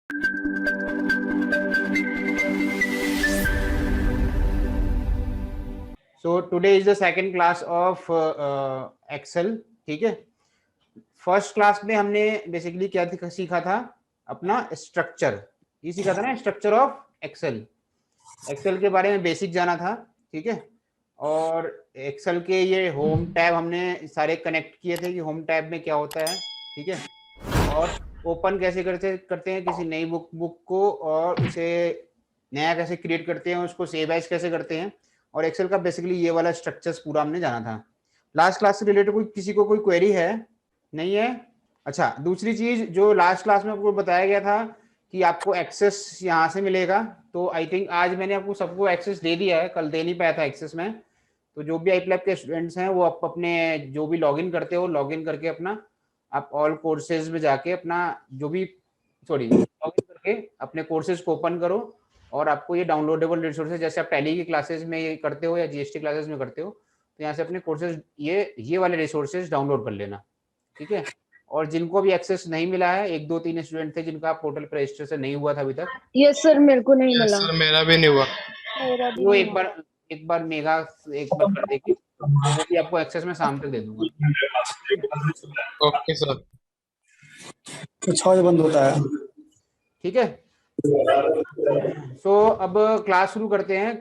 So today is the second class of Excel. ठीक है, first class में हमने बेसिकली क्या सीखा था, अपना स्ट्रक्चर, ये सीखा था ना, स्ट्रक्चर ऑफ एक्सेल। एक्सेल के बारे में बेसिक जाना था, ठीक है। और एक्सेल के ये होम टैब हमने सारे कनेक्ट किए थे कि होम टैब में क्या होता है, ठीक है। और ओपन कैसे करते हैं किसी नई बुक को, और उसे नया कैसे क्रिएट करते हैं, उसको सेव एज कैसे करते हैं। और एक्सेल का बेसिकली ये वाला स्ट्रक्चर्स पूरा हमने जाना था। लास्ट क्लास से रिलेटेड कोई किसी को कोई क्वेरी है? नहीं है? अच्छा, दूसरी चीज जो लास्ट क्लास में आपको बताया गया था कि आपको एक्सेस यहाँ से मिलेगा, तो आई थिंक आज मैंने आपको सबको एक्सेस दे दिया है, कल दे नहीं पाया था एक्सेस में। तो जो भी आईप्लैब के स्टूडेंट्स हैं वो आप अपने जो भी लॉगिन करते हो, लॉगिन करके अपना आप ऑल कोर्सेज में जाके अपना जो भी लॉगिन करके अपने कोर्सेज को ओपन करो, और आपको ये डाउनलोडेबल रिसोर्सेज, जैसे आप टैली की क्लासेज में ये करते हो या जीएसटी क्लासेज में करते हो, तो यहाँ से अपने कोर्सेज ये वाले रिसोर्सेज डाउनलोड कर लेना, ठीक है। और जिनको भी एक्सेस नहीं मिला है, 1 2 3 स्टूडेंट थे जिनका पोर्टल पर रजिस्ट्रेशन नहीं हुआ था अभी तक, यस सर, मेरे को नहीं मिला। सर मेरा भी नहीं हुआ। मेरा भी वो नहीं एक बार मेघा एक बार कर देगी, वो भी आपको एक्सेस में शाम तक दे दूंगा। Okay sir. तो 6 बजे बंद होता है, ठीक है। सो अब क्लास शुरू करते हैं।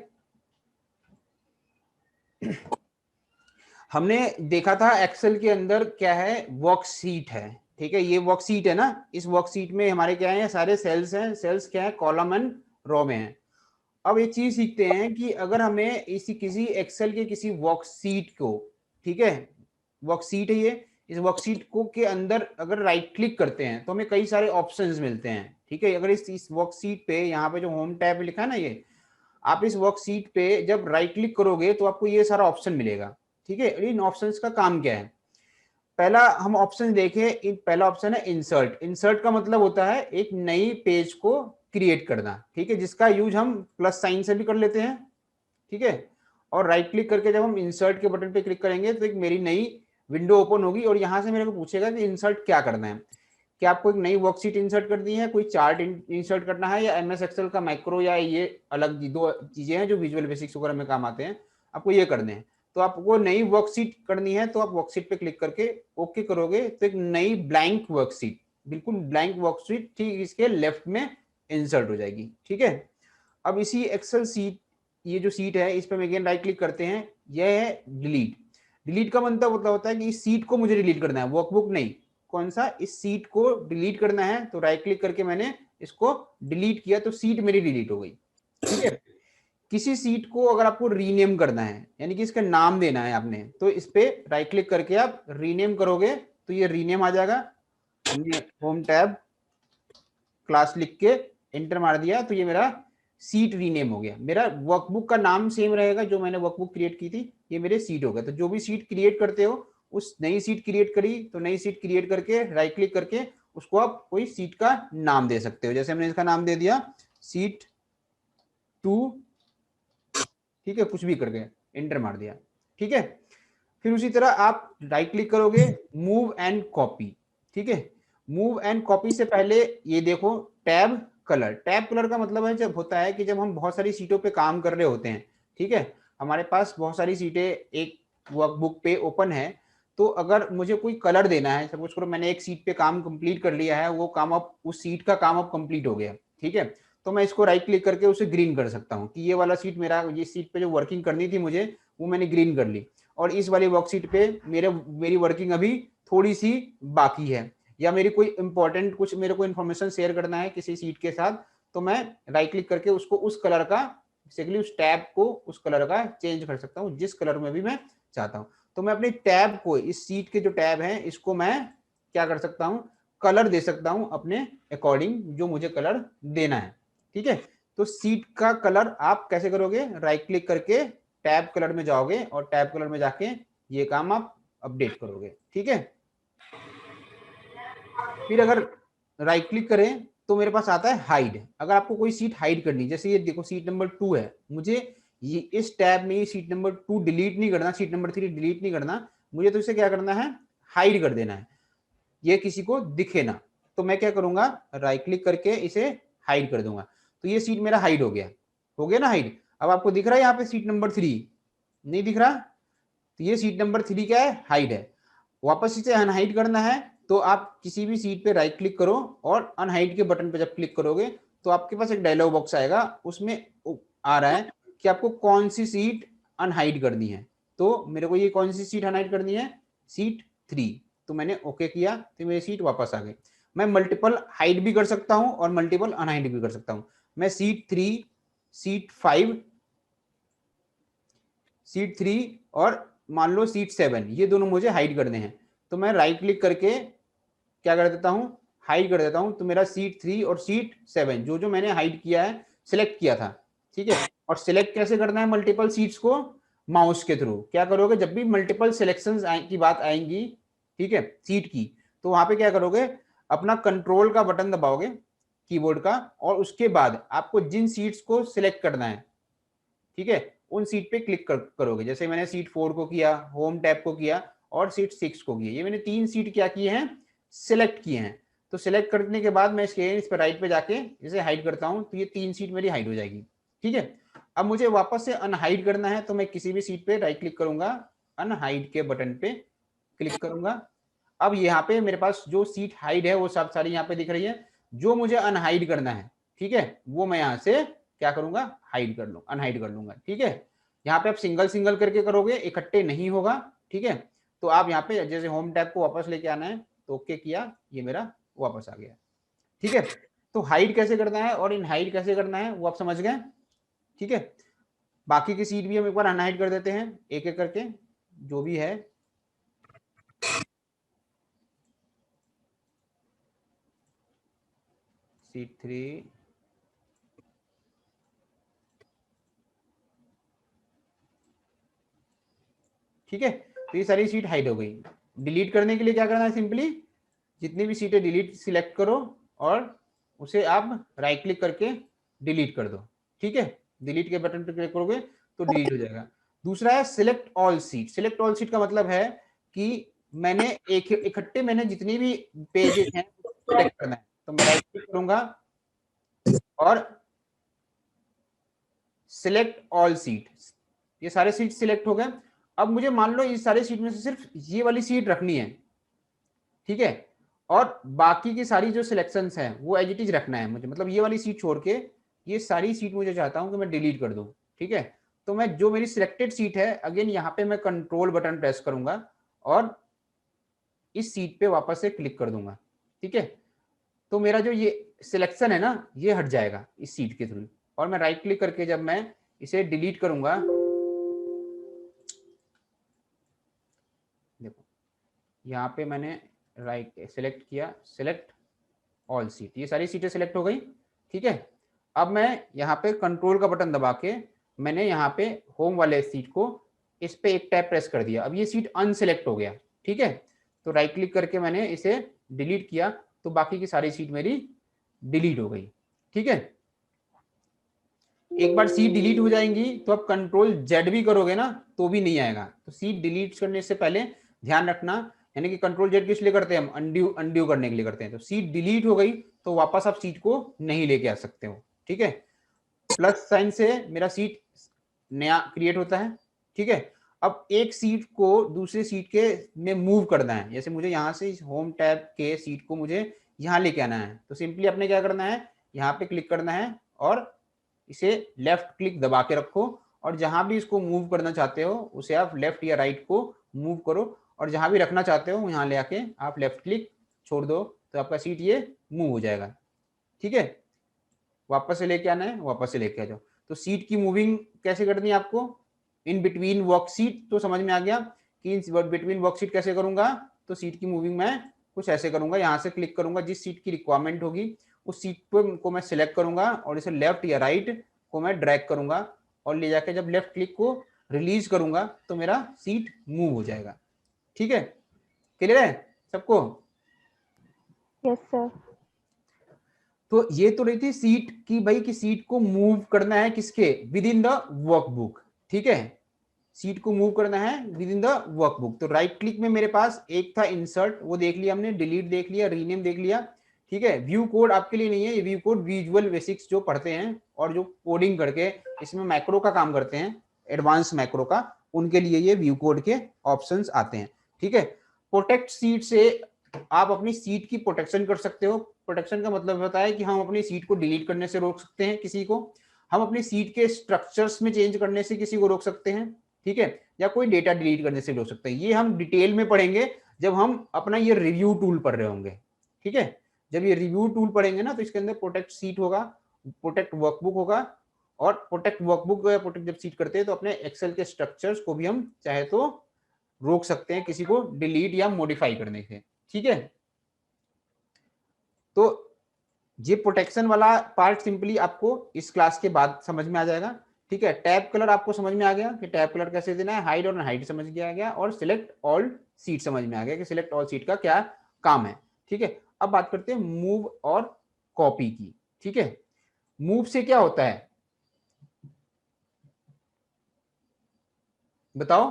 हमने देखा था एक्सेल के अंदर क्या है, वर्कशीट है, ठीक है। ये वर्कशीट है ना, इस वर्कशीट में हमारे क्या है, सारे सेल्स हैं। सेल्स क्या है, कॉलम एंड रो में है। अब एक चीज सीखते हैं कि अगर हमें किसी एक्सेल के किसी वर्कशीट को, ठीक है, वर्कशीट है ये, इस वर्कशीट को के अंदर अगर राइट क्लिक करते हैं तो हमें कई सारे ऑप्शंस मिलते हैं, ठीक है। अगर इस वर्कशीट पे यहाँ पे जो होम टैब लिखा है ना, ये आप इस वर्कशीट पे जब राइट क्लिक करोगे तो आपको ये सारा ऑप्शन मिलेगा, ठीक है। इन ऑप्शंस का काम क्या है, पहला हम ऑप्शन देखें, पहला ऑप्शन है इंसर्ट। इंसर्ट का मतलब होता है एक नई पेज को क्रिएट करना, ठीक है, जिसका यूज हम प्लस साइन से भी कर लेते हैं, ठीक है। और राइट क्लिक करके जब हम इंसर्ट के बटन पे क्लिक करेंगे तो एक मेरी नई विंडो ओपन होगी, और यहाँ से मेरे को पूछेगा कि इंसर्ट क्या करना है, कि आपको एक नई वर्कशीट इंसर्ट करनी है, कोई चार्ट इंसर्ट करना है, या एमएस एक्सेल का माइक्रो, या ये अलग दो चीजें हैं जो विजुअल बेसिक्स वगैरह में काम आते हैं, आपको ये करने हैं। तो आपको नई वर्कशीट करनी है तो आप वर्कशीट पे क्लिक करके ओके करोगे तो एक नई ब्लैंक वर्कशीट, बिल्कुल ब्लैंक वर्कशीट ठीक इसके लेफ्ट में इंसर्ट हो जाएगी, ठीक है। अब इसी एक्सेल सीट, ये जो सीट है इस पर अगेन राइट क्लिक करते हैं, यह है डिलीट। डिलीट का मतलब होता है कि इस सीट को मुझे डिलीट करना है, वर्कबुक नहीं, कौन सा, इस सीट को डिलीट करना है। तो राइट क्लिक करके मैंने इसको डिलीट किया तो सीट मेरी डिलीट हो गई, ठीक है। किसी सीट को अगर आपको रीनेम करना है, यानी कि इसका नाम देना है आपने, तो इस पे राइट क्लिक करके आप रीनेम करोगे तो ये रीनेम आ जाएगा। हमने होम टैब क्लास लिख के एंटर मार दिया तो ये मेरा सीट रीनेम हो गया। मेरा वर्कबुक का नाम सेम रहेगा, जो मैंने वर्कबुक क्रिएट की थी, ये मेरे सीट हो गए। तो जो भी सीट क्रिएट करते हो, उस नई सीट क्रिएट करी तो नई सीट क्रिएट करके राइट क्लिक करके उसको आप कोई सीट का नाम दे सकते हो। जैसे हमने इसका नाम दे दिया सीट 2, ठीक है, कुछ भी करके एंटर मार दिया, ठीक है। फिर उसी तरह आप राइट क्लिक करोगे, मूव एंड कॉपी, ठीक है। मूव एंड कॉपी से पहले ये देखो टैब कलर। टैब कलर का मतलब है जब होता है कि जब हम बहुत सारी सीटों पे काम कर रहे होते हैं, ठीक है, हमारे पास बहुत सारी सीटें एक वर्कबुक पे ओपन है, तो अगर मुझे कोई कलर देना है, सपोज करो मैंने एक सीट पे काम कंप्लीट कर लिया है, वो काम अब उस सीट का काम अब कंप्लीट हो गया, ठीक है, तो मैं इसको राइट क्लिक करके उसे ग्रीन कर सकता हूँ कि ये वाला सीट मेरा, ये सीट पे जो वर्किंग करनी थी मुझे, वो मैंने ग्रीन कर ली, और इस वाली वर्कशीट पे मेरी वर्किंग अभी थोड़ी सी बाकी है, या मेरी कोई इंपॉर्टेंट कुछ मेरे को इन्फॉर्मेशन शेयर करना है किसी सीट के साथ, तो मैं राइट क्लिक करके उसको उस कलर का, बेसिकली उस टैब को उस कलर का चेंज कर सकता हूँ जिस कलर में भी मैं चाहता हूँ। तो मैं अपने टैब को, इस सीट के जो टैब है इसको मैं क्या कर सकता हूँ, कलर दे सकता हूँ अपने अकॉर्डिंग, जो मुझे कलर देना है, ठीक है। तो सीट का कलर आप कैसे करोगे, राइट क्लिक करके टैब कलर में जाओगे और टैब कलर में जाके ये काम आप अपडेट करोगे, ठीक है। फिर अगर राइट क्लिक करें तो मेरे पास आता है हाइड। अगर आपको कोई सीट हाइड करनी, जैसे ये देखो सीट नंबर 2 है, मुझे ये इस टैब में सीट नंबर 2 डिलीट नहीं करना, सीट नंबर 3 डिलीट नहीं करना, मुझे तो इसे क्या करना है, हाइड कर देना है, ये किसी को दिखे ना, तो मैं क्या करूंगा, राइट क्लिक करके इसे हाइड कर दूंगा। तो ये सीट मेरा हाइड हो गया ना हाइड। अब आपको दिख रहा है यहाँ पे सीट नंबर 3 नहीं दिख रहा, तो ये सीट नंबर 3 क्या है, हाइड है। वापस इसे अनहाइड करना है तो आप किसी भी सीट पे राइट क्लिक करो और अनहाइड के बटन पे जब क्लिक करोगे तो आपके पास एक डायलॉग बॉक्स आएगा, उसमें आ रहा है कि आपको कौन सी सीट अनहाइड करनी है। तो मेरे को ये कौन सी सीट अनहाइड करनी है, सीट 3। तो मैंने ओके किया तो मेरी सीट वापस आ गई। मैं मल्टीपल हाइड भी कर सकता हूं और मल्टीपल अनहाइड भी कर सकता हूं। मैं सीट 3, सीट 5, सीट 3 और मान लो सीट 7, ये दोनों मुझे हाइड करने हैं। तो मैं राइट क्लिक करके क्या कर देता हूं, हाइड कर देता हूं। तो मेरा सीट 3 और सीट 7 जो जो मैंने हाइड किया है, सिलेक्ट किया था, ठीक है। और सिलेक्ट कैसे करना है मल्टीपल सीट्स को, माउस के थ्रू। क्या करोगे, जब भी मल्टीपल सिलेक्शंस की बात आएंगी, ठीक है, सीट की, तो वहां पे क्या करोगे, अपना कंट्रोल का बटन दबाओगे कीबोर्ड का, और उसके बाद आपको जिन सीट्स को सिलेक्ट करना है, ठीक है, उन सीट पे क्लिक करोगे। जैसे मैंने सीट 4 को किया, होम टैब को किया और सीट 6 को किया। ये मैंने 3 सीट क्या किए हैं, सिलेक्ट किए हैं। तो सिलेक्ट करने के बाद मैं इस पर राइट पे जाके इसे हाइड करता हूं, तो ये 3 सीट मेरी हाइड हो जाएगी, ठीक है। अब मुझे वापस से अनहाइड करना है तो मैं किसी भी सीट पे राइट क्लिक करूंगा, अनहाइड के बटन पे क्लिक करूंगा। अब यहाँ पे मेरे पास जो सीट हाइड है वो सब सारी यहाँ पे दिख रही है। जो मुझे अनहाइड करना है, ठीक है, वो मैं यहाँ से क्या करूंगा, हाइड कर लूँ, अनहाइड कर लूंगा, ठीक है। यहाँ पे आप सिंगल सिंगल करके करोगे, इकट्ठे नहीं होगा, ठीक है। तो आप यहाँ पे जैसे होम टैब को वापस लेके आना है तो ओके किया, ये मेरा वापस आ गया, ठीक है। तो हाइड कैसे करना है और इन हाइड कैसे करना है वो आप समझ गए, ठीक है। बाकी की सीट भी हम एक बार अनहाइड कर देते हैं एक एक करके, जो भी है। सीट 3, ठीक है। तो ये सारी सीट हाइड हो गई। डिलीट करने के लिए क्या करना है, सिंपली जितनी भी सीटें डिलीट सिलेक्ट करो और उसे आप राइट क्लिक करके डिलीट कर दो, ठीक है। डिलीट के बटन पर क्लिक करोगे तो डिलीट हो जाएगा। दूसरा है select all seat. Select all seat का मतलब है कि मैंने एक इकट्ठे मैंने जितनी भी पेजेस हैं सिलेक्ट करना है। तो मैं राइट क्लिक करूंगा और सिलेक्ट ऑल सीट, ये सारे सीट सिलेक्ट हो गए। अब मुझे मान लो इस सारे सीट में से सिर्फ ये वाली सीट रखनी है, ठीक है, और बाकी की सारी जो सिलेक्शंस हैं वो एज इट इज रखना है मुझे। मतलब ये वाली सीट छोड़ के ये सारी सीट मुझे चाहता हूं कि मैं डिलीट कर दूं, ठीक है। तो मैं जो मेरी सिलेक्टेड सीट है, अगेन यहाँ पे मैं कंट्रोल बटन प्रेस करूंगा और इस सीट पे वापस से क्लिक कर दूंगा, ठीक है। तो मेरा जो ये सिलेक्शन है ना, ये हट जाएगा इस सीट के थ्रू। और मैं राइट क्लिक करके जब मैं इसे डिलीट करूंगा, देखो यहाँ पे मैंने राइट सेलेक्ट किया, सेलेक्ट ऑल सीट, ये सारी सीटें सेलेक्ट हो गई, ठीक है। अब मैं यहाँ पे कंट्रोल का बटन दबा के मैंने यहाँ पे होम वाले सीट को इस पे एक टैप प्रेस कर दिया। अब ये सीट अनसेलेक्ट हो गया, ठीक है। तो राइट क्लिक करके मैंने इसे डिलीट किया तो बाकी की सारी सीट मेरी डिलीट हो गई, ठीक है। एक बार सीट डिलीट हो जाएंगी तो अब कंट्रोल जेड भी करोगे ना तो भी नहीं आएगा। तो सीट डिलीट करने से पहले ध्यान रखना, यानी कि कंट्रोल जेड किस लिए करते हैं हम, अनड्यू अनड्यू करने के लिए करते हैं। तो सीट डिलीट हो गई तो वापस आप सीट को नहीं लेके आ सकते हो, ठीक है। प्लस साइन से मेरा सीट नया क्रिएट होता है, ठीक है। अब एक सीट को दूसरे सीट के में मूव करना है, जैसे मुझे यहाँ से होम टैब के सीट को मुझे यहाँ लेके आना है। तो सिंपली अपने क्या करना है, यहाँ पे क्लिक करना है और इसे लेफ्ट क्लिक दबा के रखो, और जहां भी इसको मूव करना चाहते हो उसे आप लेफ्ट या राइट को मूव करो, और जहां भी रखना चाहते हो यहाँ ले आके आप लेफ्ट क्लिक छोड़ दो तो आपका सीट ये मूव हो जाएगा, ठीक है। वापस से लेके आना है, वापस से लेके आ जाओ। तो सीट की मूविंग कैसे करनी है आपको, इन बिटवीन वर्क सीट तो समझ में आ गया कि इन बिटवीन वर्क सीट कैसे करूंगा। तो सीट की मूविंग मैं कुछ ऐसे करूंगा, यहाँ से क्लिक करूंगा, जिस सीट की रिक्वायरमेंट होगी उस सीट को मैं सिलेक्ट करूंगा और इसे लेफ्ट या राइट को मैं ड्रैग करूंगा और ले जाके जब लेफ्ट क्लिक को रिलीज करूंगा तो मेरा सीट मूव हो जाएगा, ठीक है। क्लियर है सबको? Yes sir. तो ये तो रही थी सीट की भाई, कि सीट को मूव करना है किसके, विद इन द वर्कबुक, ठीक है। सीट को मूव करना है विद इन द वर्कबुक। तो राइट क्लिक में मेरे पास एक था इंसर्ट, वो देख लिया हमने, डिलीट देख लिया, रीनेम देख लिया, ठीक है। व्यू कोड आपके लिए नहीं है, ये व्यू कोड विजुअल बेसिक्स जो पढ़ते हैं और जो कोडिंग करके इसमें मैक्रो का काम करते हैं, एडवांस मैक्रो का, उनके लिए ये व्यू कोड के ऑप्शंस आते हैं। ठीक है। प्रोटेक्ट सीट से आप अपनी सीट की प्रोटेक्शन कर सकते हो। प्रोटेक्शन का मतलब होता है कि हम अपनी सीट को डिलीट करने से रोक सकते हैं किसी को, हम अपनी सीट के स्ट्रक्चर्स में चेंज करने से किसी को रोक सकते हैं, ठीक है, या कोई डेटा डिलीट करने से रोक सकते हैं। ये हम डिटेल में पढ़ेंगे जब हम अपना ये रिव्यू टूल पढ़ रहे होंगे। ठीक है। जब ये रिव्यू टूल पढ़ेंगे ना, तो इसके अंदर प्रोटेक्ट सीट होगा, प्रोटेक्ट वर्कबुक होगा, और प्रोटेक्ट वर्कबुक या प्रोटेक्ट जब सीट करते हैं तो अपने एक्सेल के स्ट्रक्चर्स को भी हम चाहे तो रोक सकते हैं किसी को डिलीट या मॉडिफाई करने से। ठीक है। तो ये प्रोटेक्शन वाला पार्ट सिंपली आपको इस क्लास के बाद समझ में आ जाएगा। ठीक है। टैब कलर आपको समझ में आ गया कि टैब कलर कैसे देना है, हाइड और हाइड समझ में आ गया, और सिलेक्ट ऑल सीट समझ में आ गया कि सिलेक्ट ऑल सीट का क्या काम है। ठीक है। अब बात करते हैं मूव और कॉपी की। ठीक है। मूव से क्या होता है बताओ।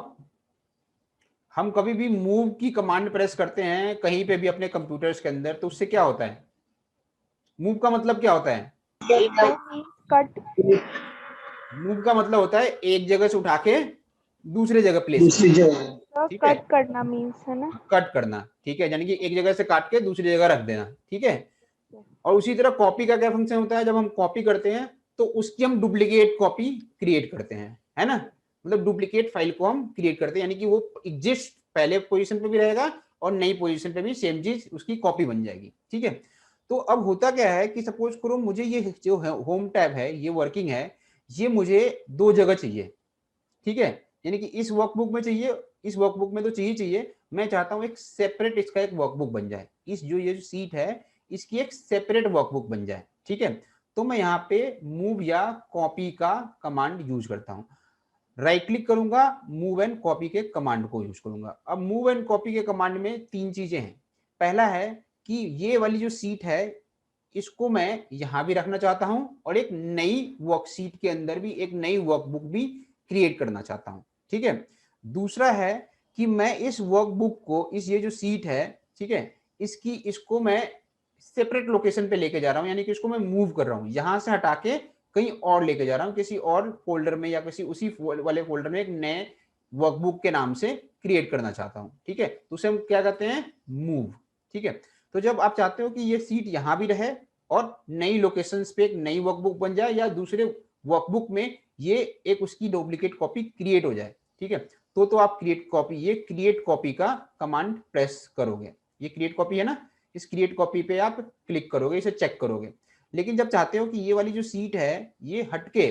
हम कभी भी मूव की कमांड प्रेस करते हैं कहीं पे भी अपने कंप्यूटर्स के अंदर, तो उससे क्या होता है? मूव का मतलब क्या होता है? कट। मूव का मतलब होता है एक जगह से उठा के दूसरे जगह प्लेस दूसरी करना। जगह। ठीक है। कट करना मीन्स है ना। कट करना। ठीक है। यानी कि एक जगह से काट के दूसरी जगह रख देना। ठीक है। और उसी तरह कॉपी का क्या फंक्शन होता है, जब हम कॉपी करते हैं तो उसकी हम डुप्लीकेट कॉपी क्रिएट करते हैं, है ना। मतलब डुप्लीकेट फाइल को हम क्रिएट करते हैं, यानी कि वो एग्जिस्ट पहले पोजीशन पे भी रहेगा और नई पोजीशन पे भी सेम चीज उसकी कॉपी बन जाएगी। ठीक है। तो अब होता क्या है कि सपोज करो मुझे ये जो होम टैब है, ये वर्किंग है, ये मुझे दो जगह चाहिए। ठीक है। यानी कि इस वर्कबुक में चाहिए, इस वर्कबुक में तो चाहिए, मैं चाहता हूं एक सेपरेट इसका एक वर्कबुक बन जाए, इस जो ये जो सीट है इसकी एक सेपरेट वर्कबुक बन जाए। ठीक है। तो मैं यहाँ पे मूव या कॉपी का कमांड यूज करता हूँ। राइट क्लिक करूंगा, मूव एंड कॉपी के कमांड को यूज करूंगा। अब मूव एंड कॉपी के कमांड में तीन चीजें हैं। पहला है कि ये वाली जो सीट है इसको मैं यहां भी रखना चाहता हूं, और एक नई वर्कशीट के अंदर भी एक नई वर्कबुक भी क्रिएट करना चाहता हूं। ठीक है। दूसरा है कि मैं इस वर्कबुक को, इस ये जो सीट है, ठीक है, इसको मैं सेपरेट लोकेशन पे लेके जा रहा हूं, यानी कि इसको मैं मूव कर रहा हूं, यहां से हटा के कहीं और लेके जा रहा हूं, किसी और फोल्डर में या किसी उसी वाले फोल्डर में एक नए वर्कबुक के नाम से क्रिएट करना चाहता हूं। ठीक है। तो उसे हम क्या कहते हैं? मूव। ठीक है। तो जब आप चाहते हो कि ये सीट यहां भी रहे और नई लोकेशंस पे एक नई वर्कबुक बन जाए, या दूसरे वर्कबुक में ये एक उसकी डुप्लीकेट कॉपी क्रिएट हो जाए, ठीक है, तो आप क्रिएट कॉपी का कमांड प्रेस करोगे। ये क्रिएट कॉपी है ना, इस क्रिएट कॉपी पे आप क्लिक करोगे, इसे चेक करोगे। लेकिन जब चाहते हो कि ये वाली जो सीट है ये हटके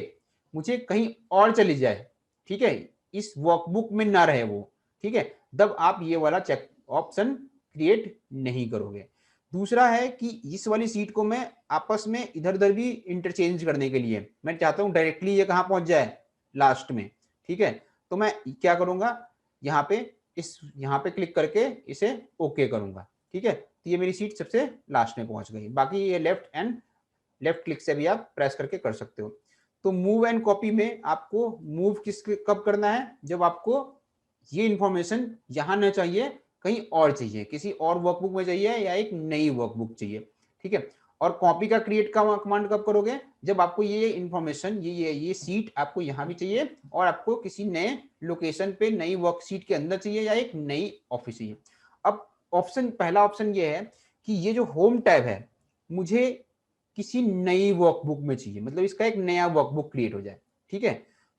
मुझे कहीं और चली जाए, ठीक है, इस वर्कबुक में ना रहे वो, ठीक है, तब आप ये वाला चेक ऑप्शन क्रिएट नहीं करोगे। दूसरा है कि इस वाली सीट को मैं आपस में इधर उधर भी इंटरचेंज करने के लिए मैं चाहता हूं डायरेक्टली ये कहां पहुंच जाए, लास्ट में। ठीक है। तो मैं क्या करूंगा, यहाँ पे क्लिक करके इसे ओके करूंगा। ठीक है। तो ये मेरी सीट सबसे लास्ट में पहुंच गई। बाकी ये लेफ्ट क्लिक से भी आप प्रेस करके कर सकते हो। तो मूव एंड कॉपी में आपको मूव कब करना है, जब आपको ये इंफॉर्मेशन यहां न चाहिए, कहीं और चाहिए, किसी और वर्कबुक में चाहिए या एक नई वर्कबुक चाहिए। ठीक है। और कॉपी का क्रिएट का कमांड कब करोगे, जब आपको ये इंफॉर्मेशन ये सीट आपको यहां भी चाहिए और आपको किसी नए लोकेशन पे नई वर्कशीट के अंदर चाहिए या एक नई ऑफिस चाहिए। अब पहला ऑप्शन ये है कि ये जो होम टैब है मुझे किसी नई वर्कबुक में चाहिए, मतलब इसका एक नया वर्कबुक क्रिएट हो जाए। ठीक है।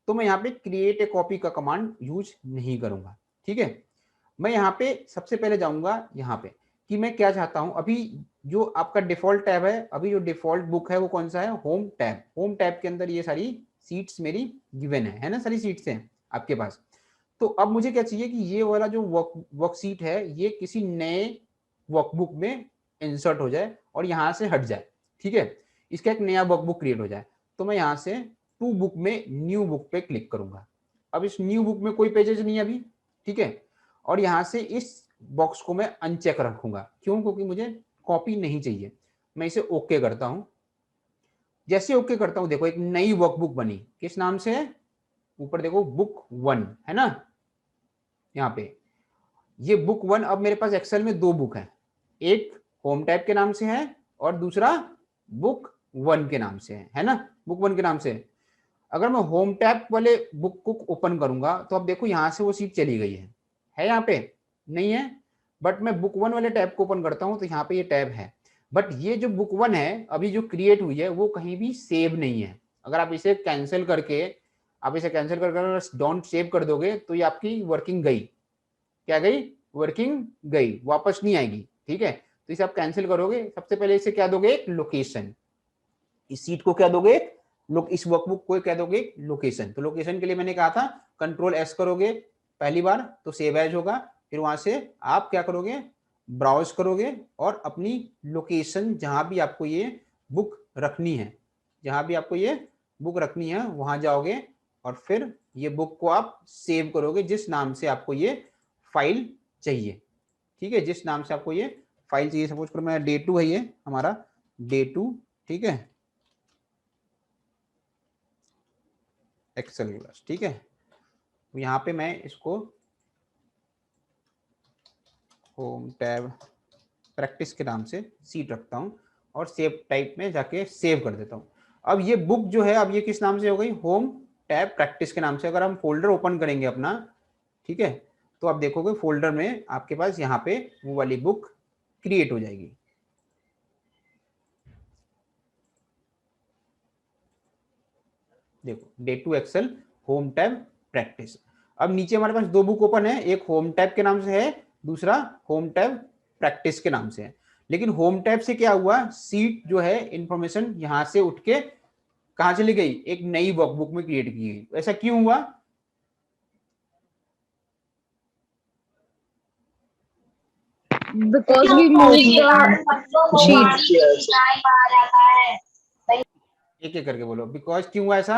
तो मैं यहाँ पे क्रिएट ए कॉपी का कमांड यूज नहीं करूंगा। ठीक है। मैं यहाँ पे सबसे पहले जाऊंगा यहाँ पे कि मैं क्या चाहता हूं। अभी जो आपका डिफॉल्ट टैब है, अभी जो डिफॉल्ट बुक है वो कौन सा है? Home tab. होम टैब के अंदर ये सारी सीट्स मेरी गिवन है ना, सारी सीट्स हैं आपके पास। तो अब मुझे क्या चाहिए कि ये वाला जो वर्कशीट है ये किसी नए वर्कबुक में इंसर्ट हो जाए और यहाँ से हट जाए। ठीक है। इसका एक नया वर्कबुक क्रिएट हो जाए। तो मैं यहाँ से टू बुक में न्यू बुक पे क्लिक करूंगा। अब इस न्यू बुक में कोई पेजेस नहीं है अभी। ठीक है। और यहाँ से इस बॉक्स को मैं अनचेक रखूंगा। क्यों? क्योंकि मुझे कॉपी नहीं चाहिए। मैं इसे ओके करता हूं। जैसे ओके करता हूं देखो एक नई वर्कबुक बनी, किस नाम से? ऊपर देखो बुक 1 है ना, यहाँ पे ये बुक 1। अब मेरे पास एक्सेल में दो बुक है, एक होम टैब के नाम से है और दूसरा बुक 1 के नाम से है ना, बुक 1 के नाम से। अगर मैं होम टैब वाले बुक को ओपन करूंगा तो अब देखो यहाँ से वो सीट चली गई है यहाँ पे नहीं है, बट मैं बुक 1 वाले टैब को ओपन करता हूँ तो यहाँ पे ये टैब है, बट ये जो बुक 1 है अभी जो क्रिएट हुई है वो कहीं भी सेव नहीं है। अगर आप इसे कैंसिल करके डोंट सेव कर दोगे तो ये आपकी वर्किंग गई, क्या गई, वर्किंग गई, वापस नहीं आएगी। ठीक है, तो इसे आप कैंसिल करोगे, सबसे पहले इसे क्या दोगे, एक लोकेशन, इस सीट को क्या दोगे, इस वर्कबुक को क्या दोगे, लोकेशन। तो लोकेशन के लिए मैंने कहा था कंट्रोल एस करोगे पहली बार तो सेव एज होगा, फिर वहां से आप क्या करोगे, ब्राउज करोगे और अपनी लोकेशन जहां भी आपको ये बुक रखनी है, जहां भी आपको ये बुक रखनी है वहां जाओगे और फिर ये बुक को आप सेव करोगे जिस नाम से आपको ये फाइल चाहिए। ठीक है, जिस नाम से आपको ये फाइल चाहिए, सपोज करो मैं डे 2 है ये हमारा डे 2, ठीक है, एक्सेल क्लास। ठीक है, तो यहाँ पे मैं इसको होम टैब प्रैक्टिस के नाम से सीट रखता हूँ और सेव टाइप में जाके सेव कर देता हूँ। अब ये बुक जो है अब ये किस नाम से हो गई, होम टैब प्रैक्टिस के नाम से। अगर हम फोल्डर ओपन करेंगे अपना, ठीक है, तो आप देखोगे फोल्डर में आपके पास यहाँ पे वो वाली बुक क्रिएट हो जाएगी। देखो day 2 Excel home tab practice. अब नीचे हमारे पास दो बुक ओपन है, एक होम टैब के नाम से है, दूसरा होम टैब प्रैक्टिस के नाम से है। लेकिन होम टैब से क्या हुआ, सीट जो है इंफॉर्मेशन यहां से उठ के कहां चली गई, एक नई वर्कबुक में क्रिएट की गई। ऐसा क्यों हुआ, Because we moved the sheet. एक एक करके बोलो, बिकॉज क्यों हुआ ऐसा,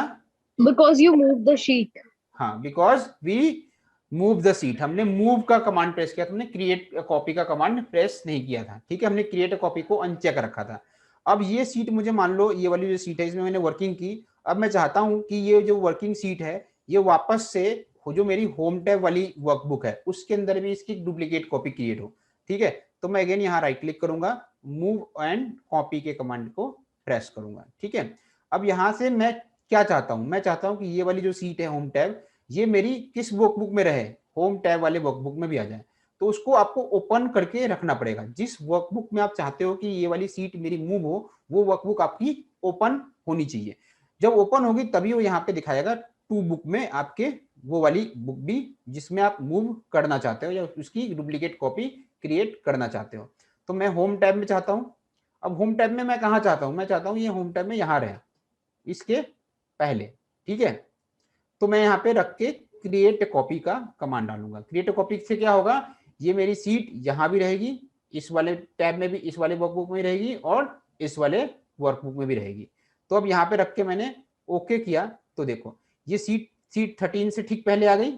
Because you moved the sheet. हाँ, because we move the sheet, हमने मूव का कमांड प्रेस किया, तुमने क्रिएट कॉपी का कमांड प्रेस नहीं किया था। ठीक है, हमने क्रिएट कॉपी को अनचेक रखा था। अब ये सीट मुझे मान लो ये वाली जो सीट है इसमें मैंने वर्किंग की, अब मैं चाहता हूं कि ये जो वर्किंग सीट है ये वापस से जो मेरी होम टैब वाली वर्कबुक है उसके अंदर भी इसकी डुप्लीकेट कॉपी क्रिएट हो। ठीक है, तो मैं अगेन यहाँ राइट क्लिक करूंगा, मूव एंड कॉपी के कमांड को प्रेस करूंगा। ठीक है, अब यहाँ से मैं क्या चाहता हूं, मैं चाहता हूं कि ये वाली जो सीट है होम टैब ये मेरी किस वर्कबुक में रहे, होम टैब वाले वर्कबुक में भी आ जाए। तो उसको आपको ओपन करके रखना पड़ेगा, जिस वर्कबुक में आप चाहते हो कि ये वाली सीट मेरी मूव हो वो वर्कबुक आपकी ओपन होनी चाहिए। जब ओपन होगी तभी वो यहाँ पे दिखाएगा टू बुक में आपके वो वाली बुक भी जिसमें आप मूव करना चाहते हो या उसकी डुप्लीकेट कॉपी क्रिएट करना चाहते हो। तो मैं होम टैब में चाहता हूँ, अब होम टैब में मैं कहाँ चाहता हूँ, मैं चाहता हूँ ये होम टैब में यहाँ रहे इसके पहले। ठीक है, तो मैं यहाँ पे रख के क्रिएट कॉपी का कमांड डालूंगा। क्रिएट कॉपी से क्या होगा, ये मेरी सीट यहाँ भी रहेगी, इस वाले टैब में भी, इस वाले वर्कबुक में रहेगी और इस वाले वर्कबुक में भी रहेगी। तो अब यहाँ पे रख के मैंने ओके किया तो देखो ये सीट 13 से ठीक पहले आ गई,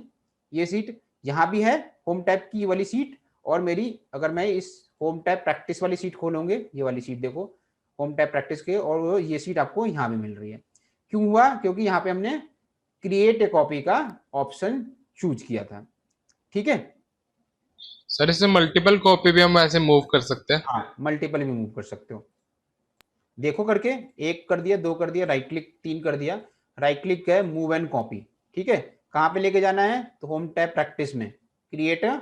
ये सीट यहाँ भी है होम टैब की वाली सीट, और मेरी अगर मैं इस होम टैब प्रैक्टिस वाली सीट खोलूंगे, ये वाली सीट देखो होम टैब प्रैक्टिस के, और ये सीट आपको यहाँ भी मिल रही है। क्यों हुआ, क्योंकि यहाँ पे हमने क्रिएट ए कॉपी का ऑप्शन चूज किया था। ठीक है सर, इसमें मल्टीपल कॉपी भी हम ऐसे मूव कर सकते हैं? हाँ, मल्टीपल भी मूव कर सकते हो। देखो करके, एक कर दिया, दो कर दिया, राइट क्लिक, तीन कर दिया, राइट क्लिक है मूव एंड कॉपी। ठीक है, कहाँ पे लेके जाना है, तो होम टैब प्रैक्टिस में क्रिएट अ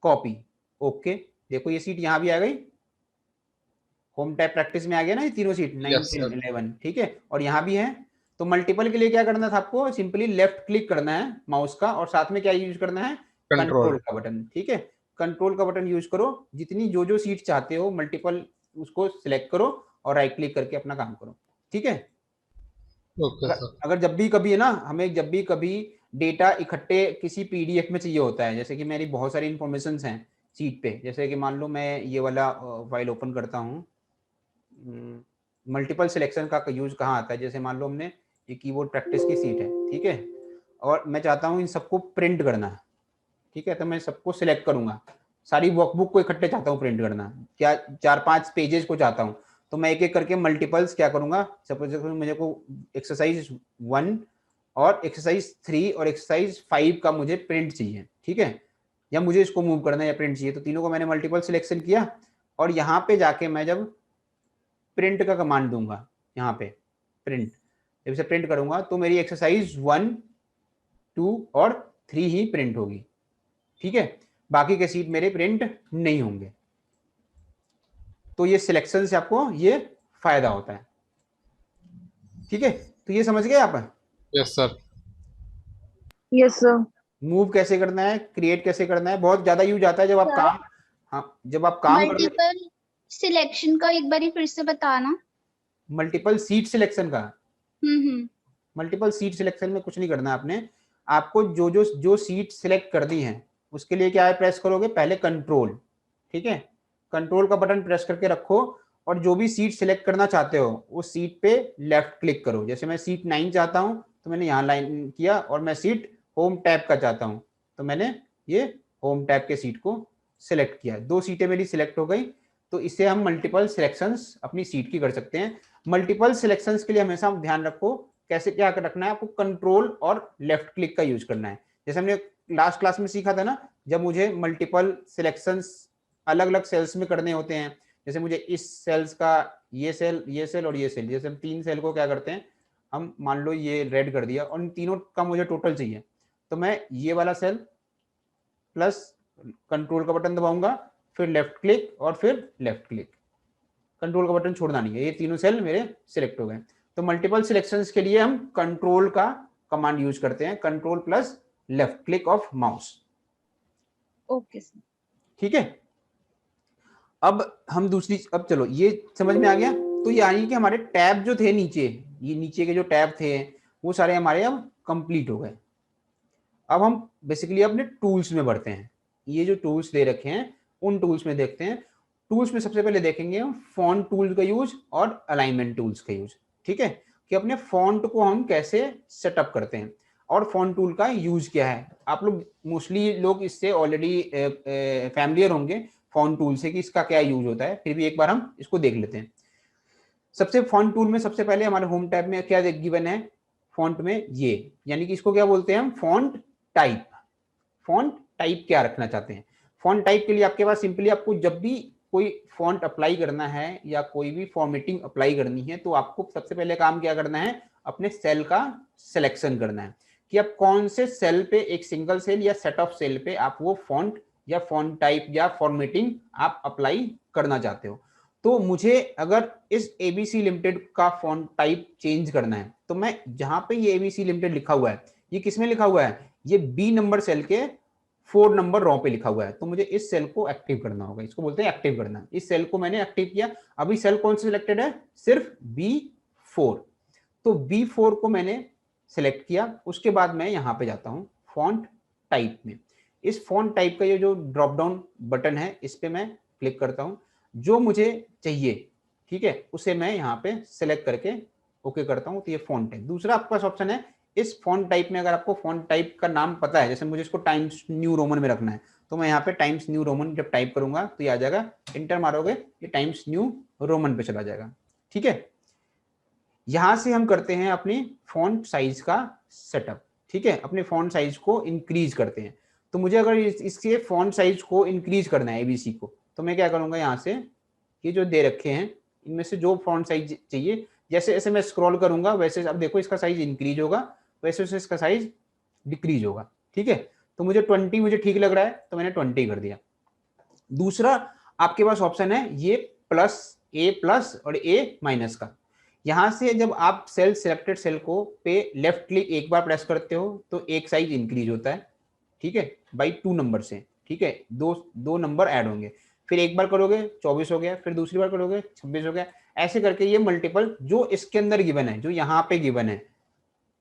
कॉपी। ओके, देखो ये सीट यहाँ भी आ गई, होम टैब प्रैक्टिस में आ गया ना ये तीनों सीट 9, 10, 11। ठीक है, और यहाँ भी है। तो मल्टीपल के लिए क्या करना था आपको, सिंपली लेफ्ट क्लिक करना है माउस का और साथ में क्या यूज करना है, कंट्रोल का बटन। ठीक है, कंट्रोल का बटन यूज करो, जितनी जो सीट चाहते हो मल्टीपल उसको सिलेक्ट करो और राइट क्लिक करके अपना काम करो। ठीक है, अगर जब भी कभी है ना, हमें जब भी कभी डेटा इकट्ठे किसी पीडीएफ में चाहिए होता है, जैसे कि मेरी बहुत सारी इंफॉर्मेशन हैं सीट पे, जैसे कि मान लो मैं ये वाला फाइल ओपन करता हूँ, मल्टीपल सिलेक्शन का यूज कहाँ आता है, जैसे मान लो हमने ये कीबोर्ड प्रैक्टिस की सीट है। ठीक है, और मैं चाहता हूँ इन सबको प्रिंट करना है। ठीक है, तो मैं सबको सिलेक्ट करूंगा, सारी वर्कबुक को इकट्ठे चाहता हूँ प्रिंट करना, क्या 4-5 पेजेस को चाहता हूँ, तो मैं एक एक करके मल्टीपल्स क्या करूंगा, सपोज मुझे को एक्सरसाइज 1 और एक्सरसाइज 3 और एक्सरसाइज 5 का मुझे प्रिंट चाहिए। ठीक है, या मुझे इसको मूव करना है या प्रिंट चाहिए, तो तीनों को मैंने मल्टीपल सिलेक्शन किया और यहाँ पे जाके मैं जब प्रिंट का कमांड दूंगा, यहाँ पे प्रिंट, जब इसे प्रिंट करूंगा तो मेरी एक्सरसाइज 1, 2 और 3 ही प्रिंट होगी, ठीक है, बाकी के सीट मेरे प्रिंट नहीं होंगे। तो ये सिलेक्शन से आपको ये फायदा होता है, ठीक है। तो ये समझ गए आप, yes sir. Yes, sir. Move कैसे करना है, क्रिएट कैसे करना है, बहुत ज्यादा यूज आता है जब आप Sir, काम, हाँ जब आप काम कर रहे, मल्टीपल सिलेक्शन का एक बार फिर से बताना। मल्टीपल सीट सिलेक्शन का, हम्म। मल्टीपल सीट सिलेक्शन में कुछ नहीं करना है आपने, आपको जो सीट सिलेक्ट कर दी है उसके लिए क्या है, प्रेस करोगे पहले कंट्रोल, ठीक है, कंट्रोल का बटन प्रेस करके रखो और जो भी सीट सिलेक्ट करना चाहते हो उस सीट पे लेफ्ट क्लिक करो। जैसे मैं सीट 9 चाहता हूं तो मैंने यहाँ लाइन किया, और मैं सीट होम टैब का चाहता हूं तो मैंने ये होम टैब के सीट को सिलेक्ट किया, 2 सीटें मेरी सिलेक्ट हो गई। तो इससे हम मल्टीपल सिलेक्शंस अपनी सीट की कर सकते हैं। मल्टीपल सिलेक्शंस के लिए हमेशा ध्यान रखो कैसे क्या रखना है, आपको कंट्रोल और लेफ्ट क्लिक का यूज करना है। जैसे हमने लास्ट क्लास में सीखा था ना, जब मुझे मल्टीपल सिलेक्शंस अलग अलग सेल्स में करने होते हैं, जैसे मुझे इस सेल्स का ये सेल और ये सेल, जैसे हम 3 सेल को क्या करते हैं, हम मान लो ये रेड कर दिया और इन तीनों का मुझे टोटल चाहिए, तो मैं ये वाला सेल प्लस कंट्रोल का बटन दबाऊंगा, फिर लेफ्ट क्लिक और फिर लेफ्ट क्लिक, कंट्रोल का बटन छोड़ना नहीं है, ये तीनों सेल मेरे सिलेक्ट हो गए। तो मल्टीपल सिलेक्शंस के लिए हम कंट्रोल का कमांड यूज करते हैं, control plus left click of mouse, Okay, sir. ठीक है। अब हम दूसरी, अब चलो ये समझ में आ गया। तो यानी कि हमारे टैब जो थे नीचे, ये नीचे के जो टैब थे वो सारे हमारे अब कंप्लीट हो गए। अब हम बेसिकली अपने टूल्स में बढ़ते हैं। ये जो टूल्स दे रखे हैं उन टूल्स में देखते हैं। टूल्स में सबसे पहले देखेंगे हम फॉन्ट टूल का यूज और अलाइनमेंट टूल्स का यूज, ठीक है, कि अपने फॉन्ट को हम कैसे सेटअप करते हैं और फॉन्ट टूल का यूज क्या है। आप लोग मोस्टली लोग इससे ऑलरेडी फैमिलियर होंगे फॉन्ट टूल से कि इसका क्या यूज होता है, फिर भी एक बार हम इसको देख लेते हैं। सबसे फॉन्ट टूल में सबसे पहले हमारे होम टैब में क्या गिवन है, फॉन्ट में ये, यानी कि इसको क्या बोलते हैं हम, फॉन्ट टाइप। फॉन्ट टाइप क्या रखना चाहते हैं, फॉन्ट टाइप के लिए आपके पास सिंपली आपको जब भी कोई फॉन्ट अप्लाई करना है या कोई भी फॉर्मेटिंग अप्लाई करनी है तो आपको सबसे पहले काम क्या करना है, अपने सेल का सिलेक्शन करना है कि आप कौन से सेल पे, एक सिंगल सेल या सेट ऑफ सेल पे आप वो फॉन्ट या फॉन्ट टाइप या फॉर्मेटिंग आप अप्लाई करना चाहते हो। तो मुझे अगर इस एबीसी लिमिटेड का फॉन्ट टाइप चेंज करना है तो मैं जहां पे ये एबीसी लिमिटेड लिखा हुआ है, ये किसमें लिखा हुआ है, ये बी नंबर सेल के 4 नंबर रो पे लिखा हुआ है, तो मुझे इस सेल को एक्टिव करना होगा, इसको बोलते हैं एक्टिव करना। इस सेल को मैंने एक्टिव किया, अभी सेल कौन सा सिलेक्टेड है, सिर्फ B4, तो B4 को मैंने सिलेक्ट किया। उसके बाद मैं यहाँ पे जाता हूँ फॉन्ट टाइप में, इस फॉन्ट टाइप का ये जो ड्रॉप डाउन बटन है इस पे मैं क्लिक करता हूँ, जो मुझे चाहिए, ठीक है, उसे मैं यहाँ पे सिलेक्ट करके ओके करता हूँ, तो ये फॉन्ट है। दूसरा आपके पास ऑप्शन है, इस फॉन्ट टाइप में अगर आपको फॉन्ट टाइप का नाम पता है, जैसे मुझे इसको टाइम्स न्यू रोमन में रखना है, तो मैं यहाँ पे टाइम्स न्यू रोमन जब टाइप करूंगा तो ये आ जाएगा, इंटर मारोगे ये टाइम्स न्यू रोमन पे चला जाएगा, ठीक है। यहां से हम करते हैं अपनी फॉन्ट साइज का सेटअप, ठीक है, अपने फॉन्ट साइज को इंक्रीज करते हैं। तो मुझे अगर इसके फॉन्ट साइज को इंक्रीज करना है एबीसी को, तो मैं क्या करूंगा, यहाँ से ये जो दे रखे हैं इनमें से जो फॉन्ट साइज चाहिए, जैसे जैसे मैं स्क्रॉल करूंगा वैसे, अब देखो इसका साइज इंक्रीज होगा, वैसे वैसे इसका साइज डिक्रीज होगा, ठीक है। तो मुझे 20 मुझे ठीक लग रहा है तो मैंने 20 कर दिया। दूसरा आपके पास ऑप्शन है ये प्लस, ए प्लस और ए माइनस का। यहां से जब आप सेल सिलेक्टेड सेल को पे लेफ्ट क्लिक एक बार प्रेस करते हो तो एक साइज इंक्रीज होता है, ठीक है, बाई 2 नंबर से, ठीक है, दो नंबर ऐड होंगे, फिर एक बार करोगे 24 हो गया, फिर दूसरी बार करोगे 26 हो गया, ऐसे करके ये मल्टीपल जो इसके अंदर गिवन है, जो यहाँ पे गिवन है,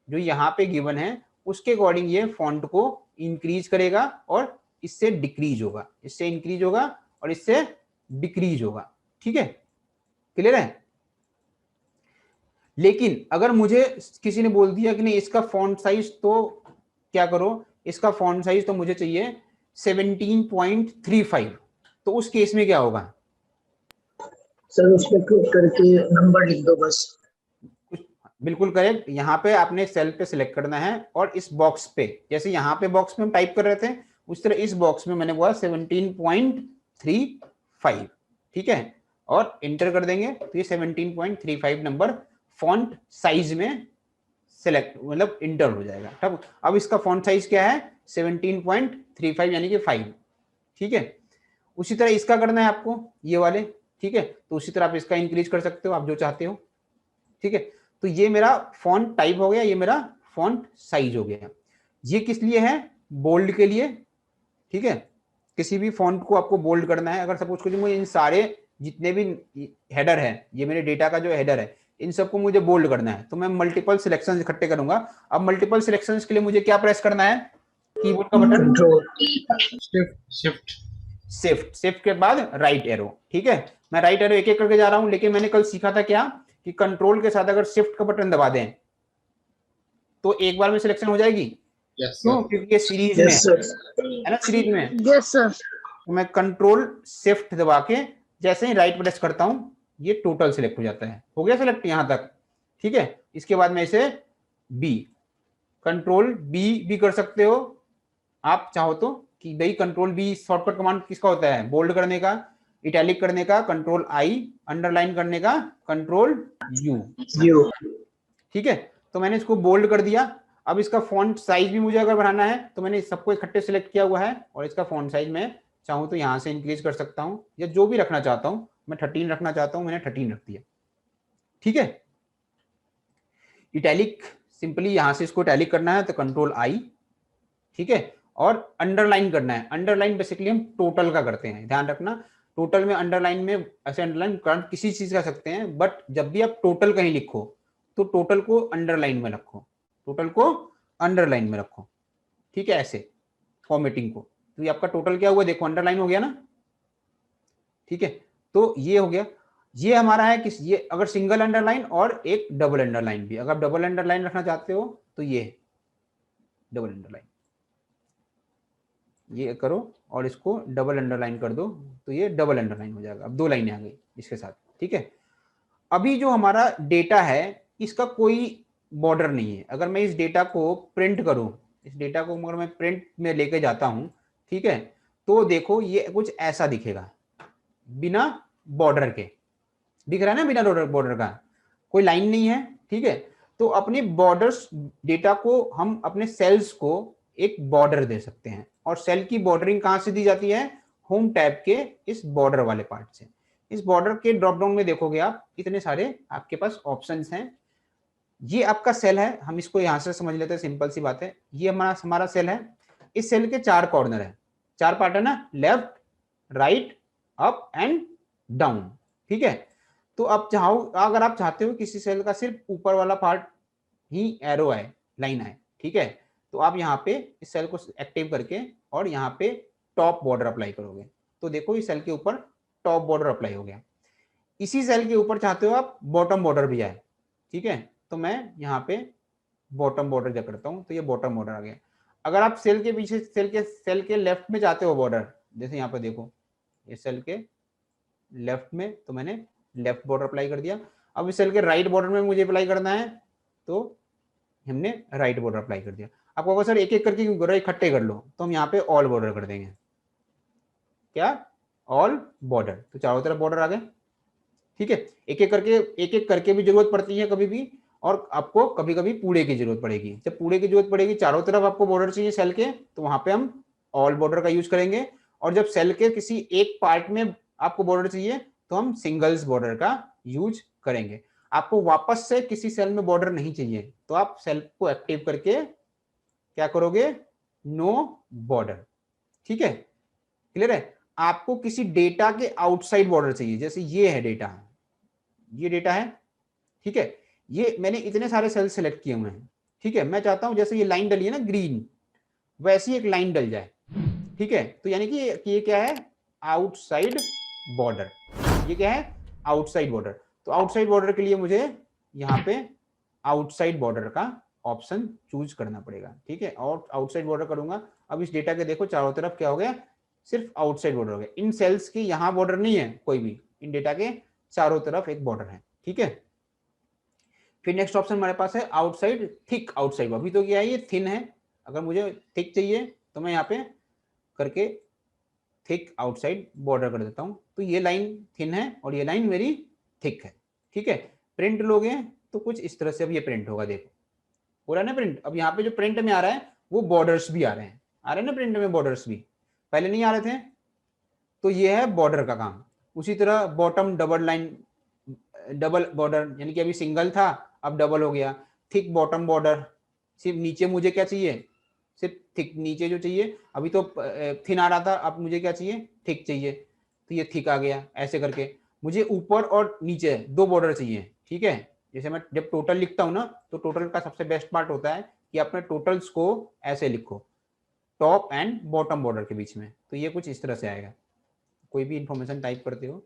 जो यहाँ पे गिवन है उसके अकॉर्डिंग ये फॉन्ट को इंक्रीज करेगा और इससे डिक्रीज होगा, इससे इंक्रीज होगा और इससे डिक्रीज होगा, ठीक है, क्लियर है। लेकिन अगर मुझे किसी ने बोल दिया कि नहीं इसका फॉन्ट साइज तो क्या करो, इसका फॉन्ट साइज तो मुझे चाहिए 17.35, तो उस केस में क्या होगा, सर उस पर क्लिक करके नंबर लिख दो बस। बिल्कुल करेक्ट, यहाँ पे आपने सेल पे सिलेक्ट करना है और इस बॉक्स पे, जैसे यहाँ पे बॉक्स में हम टाइप कर रहे थे उस तरह इस बॉक्स में मैंने बोला 17.35, ठीक है, और इंटर कर देंगे तो ये 17.35 नंबर फॉन्ट साइज में सेलेक्ट मतलब इंटर हो जाएगा। तब अब इसका फॉन्ट साइज क्या है 17.35 यानी कि 5। ठीक है, उसी तरह इसका करना है आपको ये वाले। ठीक है, तो उसी तरह आप इसका इंक्रीज कर सकते हो आप जो चाहते हो। ठीक है, तो ये मेरा फॉन्ट टाइप हो गया, ये मेरा फॉन्ट साइज हो गया। ये किस लिए है, बोल्ड के लिए। ठीक है, किसी भी फॉन्ट को आपको बोल्ड करना है, अगर सपोज करिए मुझे इन सारे जितने भी हेडर है, ये मेरे डेटा का जो हेडर है, इन सबको मुझे बोल्ड करना है, तो मैं मल्टीपल सिलेक्शंस इकट्ठे करूंगा। अब मल्टीपल सिलेक्शंस के लिए मुझे क्या प्रेस करना है, कीबोर्ड का button control shift shift, shift के बाद राइट एरो। ठीक है, मैं राइट एरो एक एक करके जा रहा हूं, लेकिन मैंने कल सीखा था क्या कि कंट्रोल के साथ अगर शिफ्ट का बटन दबा दें तो एक बार में सिलेक्शन हो जाएगी। यस क्यों, सर क्योंकि ये सीरीज में यस सर है ना, सीरीज में। Yes sir. तो मैं कंट्रोल शिफ्ट दबा के जैसे ही राइट प्रेस करता हूं ये टोटल सिलेक्ट हो जाता है। हो गया सिलेक्ट यहां तक। ठीक है, इसके बाद मैं इसे बी, कंट्रोल बी भी कर सकते हो आप चाहो तो, कि भाई कंट्रोल बी शॉर्टकट कमांड किसका होता है, बोल्ड करने का, इटैलिक करने का कंट्रोल आई, अंडरलाइन करने का कंट्रोल यू। यू ठीक है, तो मैंने इसको बोल्ड कर दिया। अब इसका फॉन्ट साइज भी मुझे अगर बढ़ाना है तो मैंने सबको इकट्ठे सिलेक्ट किया हुआ है, और इसका फॉन्ट साइज मैं चाहूं तो यहां से इंक्रीज कर सकता हूं, या जो भी रखना चाहता हूं। मैं 13 रखना चाहता हूं, मैंने 13 रख दिया। ठीक है, इटैलिक सिंपली यहां से इसको इटैलिक करना है तो कंट्रोल आई। ठीक है, और अंडरलाइन करना है, अंडरलाइन बेसिकली हम टोटल का करते हैं, ध्यान रखना। टोटल में अंडरलाइन में ऐसे अंडरलाइन किसी चीज का सकते हैं, बट जब भी आप टोटल कहीं लिखो तो टोटल को अंडरलाइन में रखो, टोटल को अंडरलाइन में रखो। ठीक है, ऐसे फॉर्मेटिंग को। तो ये आपका टोटल क्या हुआ, देखो अंडरलाइन हो गया ना। ठीक है, तो ये हो गया। ये हमारा है किस, ये अगर सिंगल अंडरलाइन और एक डबल अंडरलाइन भी, अगर आप डबल अंडरलाइन रखना चाहते हो तो ये डबल अंडरलाइन, ये करो और इसको डबल अंडरलाइन कर दो तो ये डबल अंडरलाइन हो जाएगा। अब 2 लाइनें आ गई इसके साथ। ठीक है, अभी जो हमारा डेटा है इसका कोई बॉर्डर नहीं है। अगर मैं इस डेटा को प्रिंट करूं, इस डेटा को अगर मैं प्रिंट में लेके जाता हूं, ठीक है, तो देखो ये कुछ ऐसा दिखेगा बिना बॉर्डर के। दिख रहा है ना, बिना बॉर्डर का कोई लाइन नहीं है। ठीक है, तो अपने बॉर्डर्स डेटा को हम अपने सेल्स को एक बॉर्डर दे सकते हैं, और सेल की बॉर्डरिंग कहां से दी जाती है, होम टैब के इस बॉर्डर वाले पार्ट से। इस बॉर्डर के ड्रॉप डाउन में देखोगे आप इतने सारे आपके पास ऑप्शंस हैं। ये आपका सेल है, हम इसको यहां से समझ लेते हैं, सिंपल सी बात है। ये हमारा सेल है, इस सेल के 4 कॉर्नर है, 4 पार्ट है ना, left, right, up and down. ठीक है, तो अब चाहो अगर आप चाहते हो किसी सेल का सिर्फ ऊपर वाला पार्ट ही एरो है, लाइन है, ठीक है, तो आप यहाँ पे इस सेल को एक्टिव करके और यहाँ पे टॉप बॉर्डर अप्लाई करोगे तो देखो इस सेल के ऊपर टॉप बॉर्डर अप्लाई हो गया। इसी सेल के ऊपर चाहते हो आप बॉटम बॉर्डर भी आए, ठीक है, तो मैं यहाँ पे बॉटम बॉर्डर जब करता हूँ तो ये बॉटम बॉर्डर आ गया। अगर आप सेल के पीछे सेल के लेफ्ट में चाहते हो बॉर्डर, जैसे यहाँ पे देखो ये सेल के लेफ्ट में, तो मैंने लेफ्ट बॉर्डर अप्लाई कर दिया। अब इस सेल के राइट बॉर्डर में मुझे अप्लाई करना है तो हमने राइट बॉर्डर अप्लाई कर दिया। आपको अगर सर एक एक करके क्यों कर रहे हो, इकट्ठे कर लो, तो हम यहाँ पे ऑल बॉर्डर कर देंगे। क्या, ऑल बॉर्डर, तो चारों तरफ बॉर्डर आ गए। ठीक है, एक एक करके भी जरूरत पड़ती है कभी भी, और आपको कभी कभी पूरे की जरूरत पड़ेगी। जब पूरे की जरूरत पड़ेगी, चारों तरफ आपको बॉर्डर चाहिए सेल के, तो वहां पे हम ऑल बॉर्डर का यूज करेंगे। और जब सेल के किसी एक पार्ट में आपको बॉर्डर चाहिए तो हम सिंगल्स बॉर्डर का यूज करेंगे। आपको वापस से किसी सेल में बॉर्डर नहीं चाहिए तो आप सेल को एक्टिव करके क्या करोगे, नो बॉर्डर। ठीक है, क्लियर है। आपको किसी डेटा के आउटसाइड बॉर्डर चाहिए, जैसे ये है डेटा, ये डेटा है, ठीक है, ये मैंने इतने सारे सेल सेलेक्ट किए हुए हैं। ठीक है, मैं चाहता हूं जैसे ये लाइन डली है ना ग्रीन, वैसी एक लाइन डल जाए। ठीक है, तो यानी कि ये क्या है, आउटसाइड बॉर्डर। ये क्या है, आउटसाइड बॉर्डर। तो आउटसाइड बॉर्डर के लिए मुझे यहाँ पे आउटसाइड बॉर्डर का ऑप्शन चूज करना पड़ेगा। ठीक है, और आउटसाइड बॉर्डर करूंगा। अब इस डेटा के देखो चारों तरफ क्या हो गया, सिर्फ आउटसाइड बॉर्डर हो गया। इन सेल्स के यहाँ बॉर्डर नहीं है कोई भी, इन डेटा के चारों तरफ एक बॉर्डर है। ठीक है, फिर नेक्स्ट ऑप्शन हमारे पास है आउटसाइड थिक आउटसाइड। अभी तो क्या है, ये थिन है, अगर मुझे थिक चाहिए तो मैं यहाँ पे करके थिक आउटसाइड बॉर्डर कर देता हूँ। तो ये लाइन थिन है और ये लाइन मेरी थिक है, ठीक है। प्रिंट लोगे तो कुछ इस तरह से अब ये प्रिंट होगा, देखो हो रहा है ना प्रिंट। अब यहाँ पे जो प्रिंट में आ रहा है वो बॉर्डर्स भी आ रहे हैं, आ रहे हैं ना प्रिंट में बॉर्डर्स भी, पहले नहीं आ रहे थे। तो ये है बॉर्डर का काम। उसी तरह bottom double line, double border, यानी कि अभी सिंगल था अब डबल हो गया। थिक बॉटम बॉर्डर, सिर्फ नीचे मुझे क्या चाहिए, सिर्फ थिक नीचे जो चाहिए, अभी तो थिन आ रहा था, अब मुझे क्या चाहिए, थिक चाहिए, तो ये थिक आ गया। ऐसे करके मुझे ऊपर और नीचे दो बॉर्डर चाहिए, ठीक है। जैसे मैं जब टोटल लिखता हूँ ना, तो टोटल का सबसे बेस्ट पार्ट होता है कि अपने टोटल्स को ऐसे लिखो, टॉप एंड बॉटम बॉर्डर के बीच में। तो ये कुछ इस तरह से आएगा। कोई भी इंफॉर्मेशन टाइप करते हो,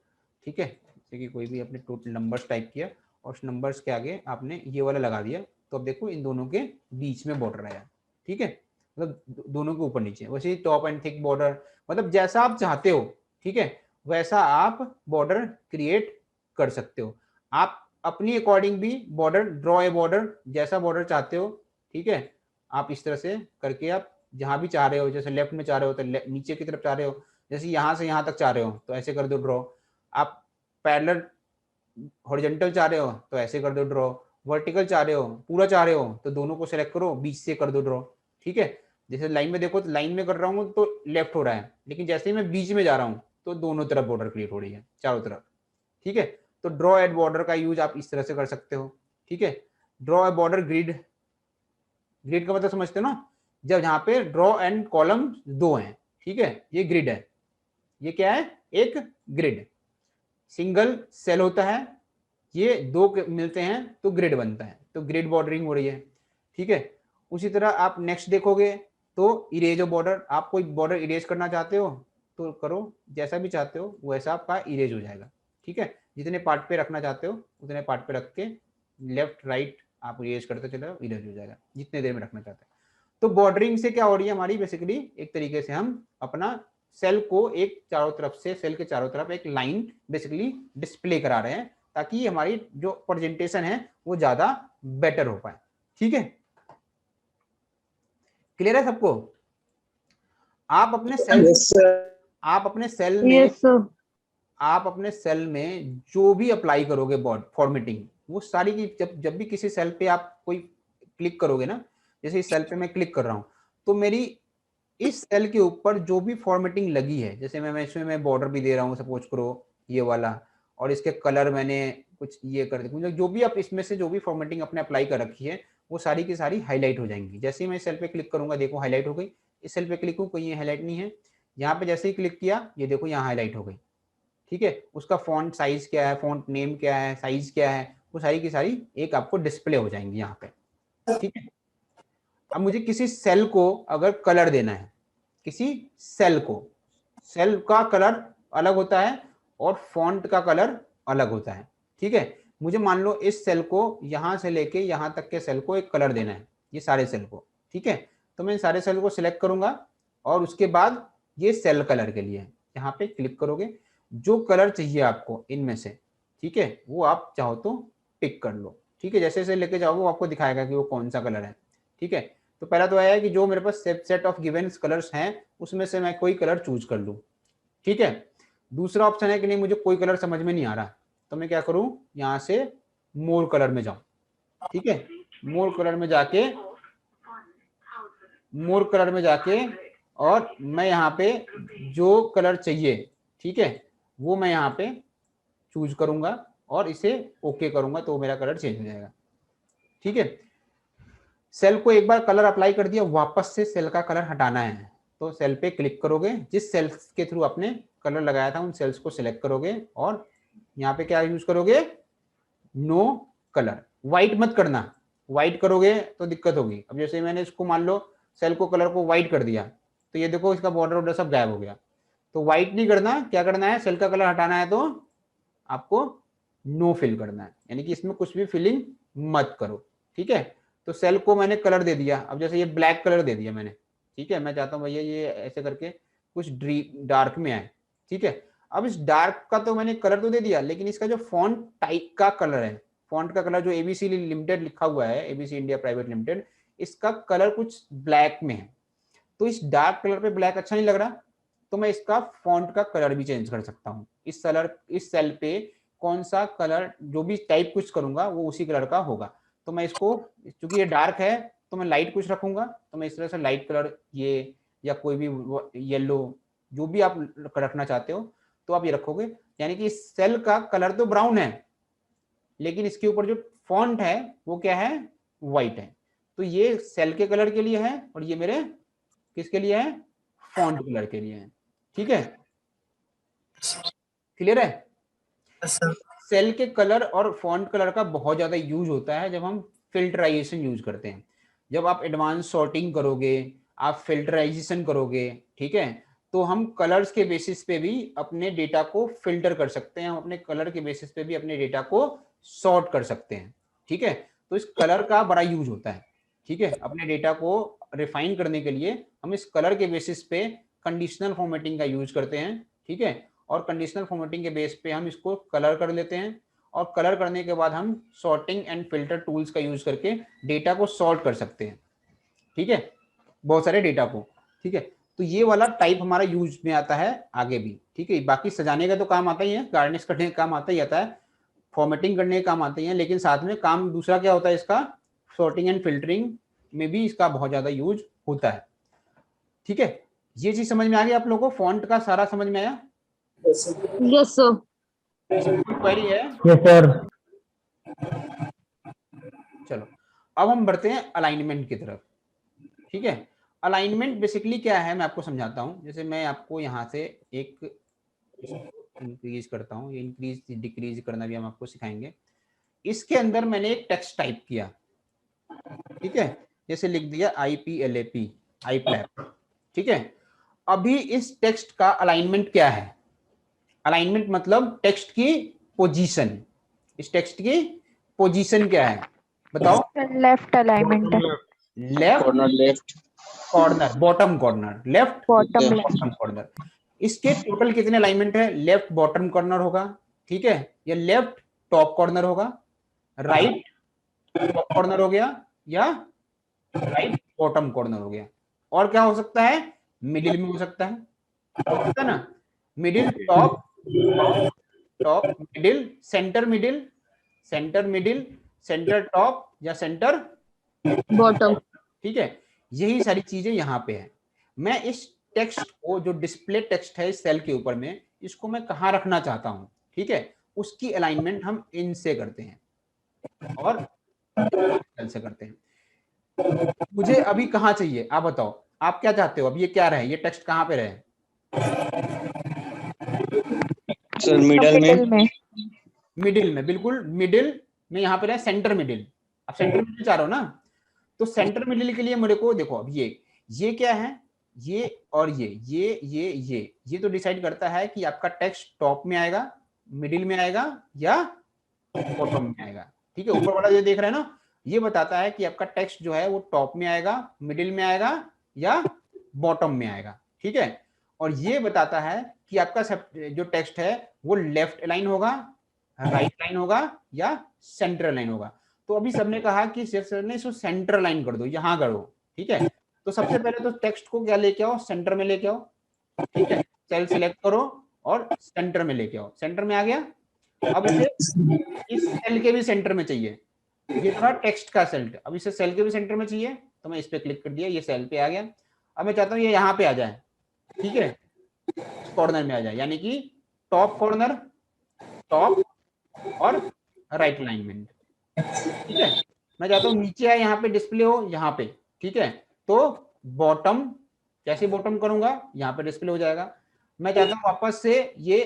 ठीक है, जैसे कि कोई भी अपने टोटल नंबर्स टाइप किया और उस नंबर्स के आगे आपने ये वाला लगा दिया, तो अब देखो इन दोनों के बीच में बॉर्डर आया, ठीक है, मतलब दोनों के ऊपर नीचे। वैसे ही टॉप एंड थिक बॉर्डर, मतलब जैसा आप चाहते हो, ठीक है, वैसा आप बॉर्डर क्रिएट कर सकते हो। आप अपनी अकॉर्डिंग भी बॉर्डर, ड्रॉ ए बॉर्डर, जैसा बॉर्डर चाहते हो, ठीक है, आप इस तरह से करके आप जहां भी चाह रहे हो, जैसे लेफ्ट में चाह रहे हो तो नीचे की तरफ चाह रहे हो, जैसे यहाँ से यहाँ तक चाह रहे हो तो ऐसे कर दो ड्रॉ। आप पैरेलल हॉरिजॉन्टल चाह रहे हो तो ऐसे कर दो ड्रॉ। वर्टिकल चाह रहे हो, पूरा चाह रहे हो तो दोनों को सेलेक्ट करो, बीच से कर दो ड्रॉ, ठीक है। जैसे लाइन में देखो तो लाइन में कर रहा हूँ तो लेफ्ट हो रहा है, लेकिन जैसे ही मैं बीच में जा रहा हूँ तो दोनों तरफ बॉर्डर क्रिएट हो रही है, चारों तरफ, ठीक है। तो ड्रॉ एट बॉर्डर का यूज आप इस तरह से कर सकते हो, ठीक है। Draw a border grid, grid का मतलब समझते हो ना, जब यहाँ पे ड्रॉ एंड कॉलम दो हैं, ठीक है, ये ग्रिड है। ये क्या है, एक ग्रिड। सिंगल सेल होता है, ये दो मिलते हैं तो ग्रिड बनता है, तो ग्रिड बॉर्डरिंग हो रही है, ठीक है। उसी तरह आप नेक्स्ट देखोगे तो इरेज ऑफ बॉर्डर, आप कोई बॉर्डर इरेज करना चाहते हो तो करो, जैसा भी चाहते हो वैसा आपका इरेज हो जाएगा, ठीक है। जितने पार्ट पे रखना चाहते हो उतने पार्ट पे रख के लेफ्ट राइट आप इरेज करते चले जाओ, इरेज हो जाएगा जितने देर में रखना चाहते हैं। तो बॉर्डरिंग से क्या हो रही है हमारी, बेसिकली एक तरीके से हम अपना सेल को एक चारों तरफ से, सेल के चारों तरफ एक लाइन बेसिकली डिस्प्ले करा रहे हैं, ताकि हमारी जो प्रेजेंटेशन है वो ज्यादा बेटर हो पाए, ठीक है। क्लियर है सबको? आप अपने सेल, यस सर। आप अपने सेल में, यस सर। आप अपने सेल में जो भी अप्लाई करोगे बॉर्ड फॉर्मेटिंग, वो सारी की जब भी किसी सेल पे आप कोई क्लिक करोगे ना, जैसे इस सेल पे मैं क्लिक कर रहा हूं तो मेरी इस सेल के ऊपर जो भी फॉर्मेटिंग लगी है, जैसे मैं इसमें मैं बॉर्डर भी दे रहा हूँ सपोज करो ये वाला, और इसके कलर मैंने कुछ ये कर दी, जो भी आप इसमें से जो भी फॉर्मेटिंग अपने अप्लाई कर रखी है वो सारी की सारी हाईलाइट हो जाएंगी। जैसे ही मैं इस सेल पे क्लिक करूंगा, देखो हाईलाइट हो गई। इस सेल पे क्लिक हूँ, कोई ये हाईलाइट नहीं है। यहाँ पे जैसे ही क्लिक किया, ये देखो यहाँ हाईलाइट हो गई, ठीक है। उसका फॉन्ट साइज क्या है, फॉन्ट नेम क्या है, साइज क्या है, वो सारी की सारी एक आपको डिस्प्ले हो जाएंगी यहाँ पे, ठीक है। अब मुझे किसी सेल को अगर कलर देना है, किसी सेल को, सेल का कलर अलग होता है और फॉन्ट का कलर अलग होता है, ठीक है। मुझे मान लो इस सेल को यहां से लेके यहां तक के सेल को एक कलर देना है, ये सारे सेल को, ठीक है। तो मैं सारे सेल को सिलेक्ट करूंगा और उसके बाद ये सेल कलर के लिए यहाँ पे क्लिक करोगे, जो कलर चाहिए आपको इनमें से, ठीक है, वो आप चाहो तो पिक कर लो, ठीक है। जैसे जैसे लेके जाओगे वो आपको दिखाएगा कि वो कौन सा कलर है, ठीक है। तो पहला तो आया है कि जो मेरे पास सेट ऑफ गिवन कलर्स हैं उसमें से मैं कोई कलर चूज कर लूं, ठीक है। दूसरा ऑप्शन है कि नहीं मुझे कोई कलर समझ में नहीं आ रहा, तो मैं क्या करूं, यहाँ से मोर कलर में जाऊं, ठीक है। मोर कलर में जाके, मोर कलर में जाके और मैं यहाँ पे जो कलर चाहिए, ठीक है, वो मैं यहाँ पे चूज करूंगा और इसे ओके करूंगा तो मेरा कलर चेंज हो जाएगा, ठीक है। सेल को एक बार कलर अप्लाई कर दिया, वापस से सेल का कलर हटाना है तो सेल पे क्लिक करोगे, जिस सेल के थ्रू आपने कलर लगाया था उन सेल्स को सिलेक्ट करोगे और यहाँ पे क्या यूज करोगे, नो कलर। व्हाइट मत करना, व्हाइट करोगे तो दिक्कत होगी। अब जैसे मैंने इसको मान लो सेल को कलर को व्हाइट कर दिया तो ये देखो इसका बॉर्डर वॉर्डर सब गायब हो गया। तो व्हाइट नहीं करना, क्या करना है, सेल का कलर हटाना है तो आपको नो फिल करना है, यानी कि इसमें कुछ भी फिलिंग मत करो, ठीक है। तो सेल को मैंने कलर दे दिया, अब जैसे ये ब्लैक कलर दे दिया मैंने, ठीक है। मैं चाहता हूँ भैया ये ऐसे करके कुछ डार्क में आए, ठीक है। अब इस डार्क का तो मैंने कलर तो दे दिया, लेकिन इसका जो फॉन्ट टाइप का कलर है, फॉन्ट का कलर जो एबीसी लिमिटेड लिखा हुआ है, एबीसी इंडिया प्राइवेट लिमिटेड, इसका कलर कुछ ब्लैक में है। तो इस डार्क कलर पे ब्लैक अच्छा नहीं लग रहा, तो मैं इसका फॉन्ट का कलर भी चेंज कर सकता हूँ। इस सेल पे कौन सा कलर, जो भी टाइप कुछ करूंगा वो उसी कलर का होगा। तो मैं इसको, चूंकि ये डार्क है तो मैं लाइट कुछ रखूंगा, तो मैं इस तरह से लाइट कलर ये, या कोई भी येलो, जो भी आप रखना चाहते हो तो आप ये रखोगे। यानी कि इस सेल का कलर तो ब्राउन है, लेकिन इसके ऊपर जो फॉन्ट है वो क्या है, व्हाइट है। तो ये सेल के कलर के लिए है और ये मेरे किसके लिए है, फॉन्ट कलर के लिए है। ठीक है, क्लियर है? सेल के कलर और फॉन्ट कलर का बहुत ज्यादा यूज होता है जब हम फिल्टराइजेशन यूज करते हैं। जब आप एडवांस सॉर्टिंग करोगे, आप फिल्टराइजेशन करोगे, ठीक है, तो हम कलर्स के बेसिस पे भी अपने डेटा को फिल्टर कर सकते हैं, हम अपने कलर के बेसिस पे भी अपने डेटा को सॉर्ट कर सकते हैं। ठीक है, तो इस कलर का बड़ा यूज होता है। ठीक है, अपने डेटा को रिफाइन करने के लिए हम इस कलर के बेसिस पे कंडीशनल फॉर्मेटिंग का यूज करते हैं। ठीक है, और कंडीशनल फॉर्मेटिंग के बेस पे हम इसको कलर कर लेते हैं, और कलर करने के बाद हम सॉर्टिंग एंड फिल्टर टूल्स का यूज करके डेटा को सॉर्ट कर सकते हैं। ठीक है, बहुत सारे डेटा को। ठीक है, तो ये वाला टाइप हमारा यूज में आता है आगे भी। ठीक है, बाकी सजाने का तो काम आता ही है, गार्निश करने का काम आता ही आता है, फॉर्मेटिंग करने का काम आते हैं, लेकिन साथ में काम दूसरा क्या होता है इसका, सॉर्टिंग एंड फिल्टरिंग में भी इसका बहुत ज्यादा यूज होता है। ठीक है, ये चीज समझ में आ गई आप लोगों को? फॉन्ट का सारा समझ में आया? Yes, sir. क्वेरी है? Yes sir. चलो अब हम बढ़ते हैं अलाइनमेंट की तरफ। ठीक है, अलाइनमेंट बेसिकली क्या है मैं आपको समझाता हूं। जैसे मैं आपको यहां से एक इंक्रीज करता हूं, ये इंक्रीज डिक्रीज करना भी हम आपको सिखाएंगे। इसके अंदर मैंने एक टेक्स्ट टाइप किया, ठीक है, जैसे लिख दिया IPLAP, आईप्लैप। ठीक है, अभी इस टेक्स्ट का अलाइनमेंट क्या है? अलाइनमेंट मतलब टेक्स्ट की पोजीशन। इस टेक्स्ट की पोजीशन क्या है बताओ? लेफ्ट अलाइनमेंट है, left corner left, corner, bottom corner, left bottom left. Bottom corner. इसके टोटल कितने अलाइनमेंट है? लेफ्ट बॉटम कॉर्नर होगा, ठीक है, या लेफ्ट टॉप कॉर्नर होगा, राइट टॉप कॉर्नर हो गया, या राइट बॉटम कॉर्नर हो गया। और क्या हो सकता है? मिडिल में हो सकता है, होता है ना, middle top, top middle, centre middle, centre middle, centre top, या सेंटर Bottom. ठीक है, यही सारी चीजें यहाँ पे है। मैं इस टेक्स्ट को, जो डिस्प्ले टेक्स्ट है इस सेल के ऊपर में, इसको मैं कहाँ रखना चाहता हूँ, ठीक है, उसकी अलाइनमेंट हम इन से करते हैं और सेल से करते हैं। मुझे अभी कहाँ चाहिए आप बताओ, आप क्या चाहते हो? अब ये क्या रहे, ये टेक्स्ट कहाँ पे रहे? सर मिडल में, मिडिल में, बिल्कुल मिडिल में, यहाँ पे रहे सेंटर मिडिल। आप सेंटर मिडिल चाह रहे हो ना, तो सेंटर मिडिल के लिए मेरे को देखो, अब ये क्या है, ये और ये तो डिसाइड करता है कि आपका टेक्स्ट टॉप में आएगा, मिडिल में आएगा, या बॉटम में आएगा। ठीक है, ऊपर वाला जो देख रहे हैं ना, ये बताता है कि आपका टेक्स्ट जो है वो टॉप में आएगा, मिडिल में आएगा, या बॉटम में आएगा। ठीक है, और ये बताता है कि आपका जो टेक्स्ट है वो लेफ्ट लाइन होगा, राइट लाइन होगा, या सेंटर लाइन होगा। तो अभी सबने कहा कि सर ने इसको सेंटर लाइन कर दो, यहां करो। ठीक है, तो सबसे पहले तो टेक्स्ट को क्या लेके आओ, सेंटर में लेके आओ। ठीक है, सेल सिलेक्ट करो और सेंटर में लेके आओ। सेंटर में आ गया। अब इसे इस सेल के भी सेंटर में चाहिए, ये था टेक्स्ट का सेल, अब इसे सेल के भी सेंटर में चाहिए, तो मैं इस पे क्लिक कर दिया, ये सेल पे आ गया। अब मैं चाहता हूँ ये यहाँ पे आ जाए, ठीक है, कॉर्नर में आ जाए, यानी कि टॉप कॉर्नर, टॉप और राइट अलाइनमेंट। ठीक है, मैं चाहता हूँ नीचे आए, यहाँ पे डिस्प्ले हो, यहाँ पे। ठीक है, तो बॉटम, कैसे बॉटम करूंगा, यहाँ पे डिस्प्ले हो जाएगा। मैं चाहता हूँ वापस से ये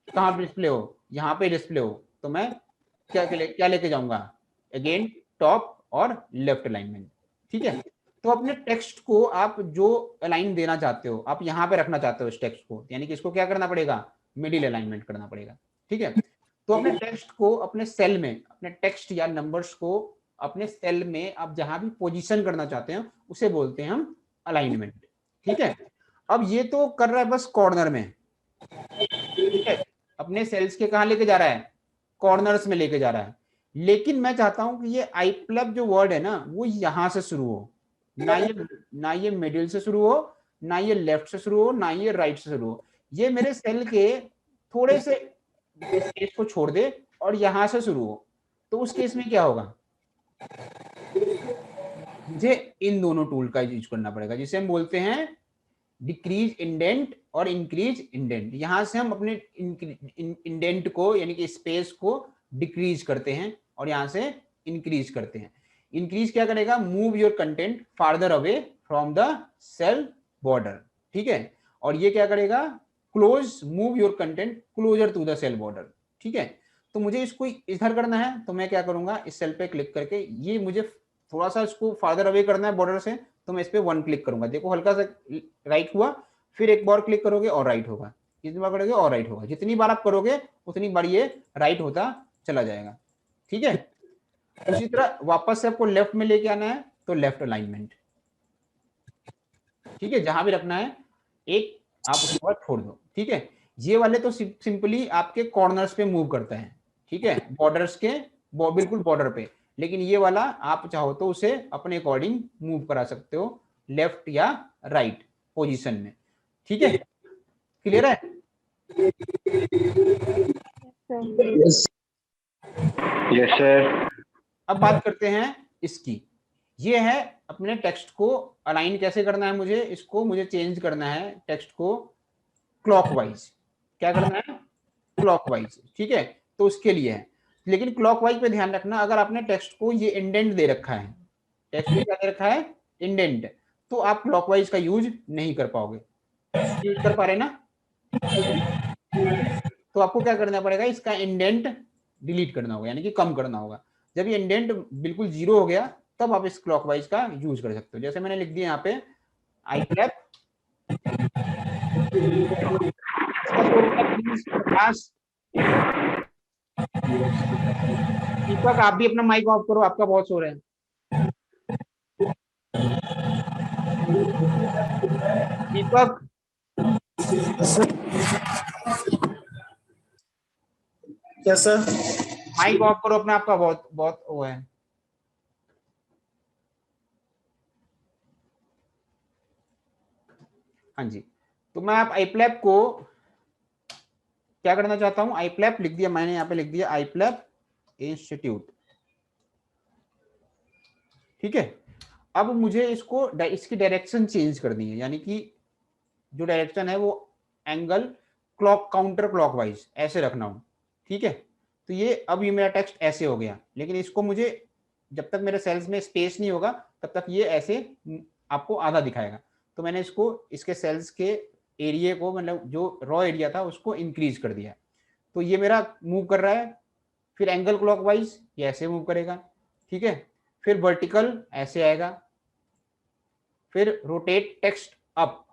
कहाँ डिस्प्ले हो, यहाँ पे डिस्प्ले हो, तो मैं क्या लेके जाऊंगा, अगेन टॉप और लेफ्ट अलाइनमेंट। ठीक है, तो अपने टेक्स्ट को आप जो अलाइन देना चाहते हो, आप यहाँ पे रखना चाहते हो इस टेक्स्ट को, यानी कि इसको क्या करना पड़ेगा, मिडिल अलाइनमेंट करना पड़ेगा। ठीक है, तो अपने टेक्स्ट को अपने सेल में, अपने टेक्स्ट या नंबर्स को अपने सेल में आप जहां भी पोजीशन करना चाहते हैं उसे बोलते हैं हम अलाइनमेंट। ठीक है, अब ये तो कर रहा है बस कॉर्नर में। ठीक है, अपने सेल्स के कहां लेके जा रहा है, कॉर्नर्स में लेके जा रहा है। लेकिन मैं चाहता हूं कि ये आईप्लैप जो वर्ड है ना, वो यहां से शुरू हो, ना ये मिडिल से शुरू हो, ना ये लेफ्ट से शुरू हो, ना ये राइट से शुरू हो, ये मेरे सेल के थोड़े से स्पेस को छोड़ दे और यहां से शुरू हो, तो उस केस में क्या होगा, मुझे इन दोनों टूल का यूज करना पड़ेगा, जिसे हम बोलते हैं डिक्रीज इंडेंट और इंक्रीज इंडेंट। यहां से हम अपने इंडेंट को यानी कि स्पेस को डिक्रीज करते हैं और यहां से इंक्रीज करते हैं। इंक्रीज क्या करेगा, move your content farther away from the cell border, ठीक है। और ये क्या करेगा, close, move your content closer to the cell border, ठीक है। तो मुझे इसको इधर करना है, तो मैं क्या करूंगा, इस सेल पे क्लिक करके ये मुझे थोड़ा सा इसको फार्दर अवे करना है बॉर्डर से, तो मैं इस पे 1 क्लिक करूंगा, देखो हल्का सा राइट हुआ, फिर एक बार क्लिक करोगे और राइट होगा, जितनी बार करोगे और राइट होगा, जितनी बार आप करोगे उतनी बार ये राइट होता चला जाएगा, ठीक है। उसी तरह वापस से आपको लेफ्ट में लेके आना है, तो लेफ्ट अलाइनमेंट, ठीक है, जहां भी रखना है एक आप उसके बाद छोड़ दो, ठीक है। ये वाले तो सिंपली आपके कॉर्नर्स पे मूव करते हैं, ठीक है, बॉर्डर्स के बिल्कुल बॉर्डर पे, लेकिन ये वाला आप चाहो तो उसे अपने अकॉर्डिंग मूव करा सकते हो लेफ्ट या राइट पोजीशन में, ठीक है। क्लियर है? Yes yes sir. अब बात करते हैं इसकी, ये है अपने टेक्स्ट को अलाइन कैसे करना है, मुझे चेंज करना है टेक्स्ट को क्लॉकवाइज। क्या करना है, क्लॉकवाइज, ठीक है। तो उसके लिए है, लेकिन क्लॉकवाइज पे ध्यान रखना, अगर आपने टेक्स्ट को ये इंडेंट दे रखा है, टेक्स्ट में क्या दे रखा है, इंडेंट, तो आप क्लॉकवाइज का यूज नहीं कर पाओगे, यूज कर पा रहे ना। तो आपको क्या करना पड़ेगा, इसका इंडेंट डिलीट करना होगा, यानी कि कम करना होगा। जब ये इंडेंट बिल्कुल 0 हो गया, तब आप इस क्लॉकवाइज का यूज कर सकते हो। जैसे मैंने लिख दिया यहाँ पे iClap, दीपक आप भी अपना माइक ऑफ करो, आपका बहुत शोर है। दीपक यस सर। माइक ऑफ करो अपना, आपका बहुत बहुत वो है। हाँ जी, तो मैं आप iClap को क्या करना चाहता हूं, iClap लिख दिया मैंने, यहाँ पे लिख दिया iClap इंस्टीट्यूट, ठीक है। अब मुझे इसकी डायरेक्शन चेंज करनी है, यानी कि जो डायरेक्शन है वो एंगल काउंटर क्लॉकवाइज ऐसे रखना हो, ठीक है। तो ये अब ये मेरा टेक्स्ट ऐसे हो गया, लेकिन इसको मुझे जब तक मेरे सेल्स में स्पेस नहीं होगा तब तक ये ऐसे आपको आधा दिखाएगा। तो मैंने इसको इसके सेल्स के एरिया को, मतलब जो रॉ एरिया था उसको इंक्रीज कर दिया, तो ये मेरा मूव कर रहा है। फिर एंगल क्लॉकवाइज ये ऐसे मूव करेगा, ठीक है। फिर वर्टिकल ऐसे आएगा, फिर रोटेट टेक्स्ट अप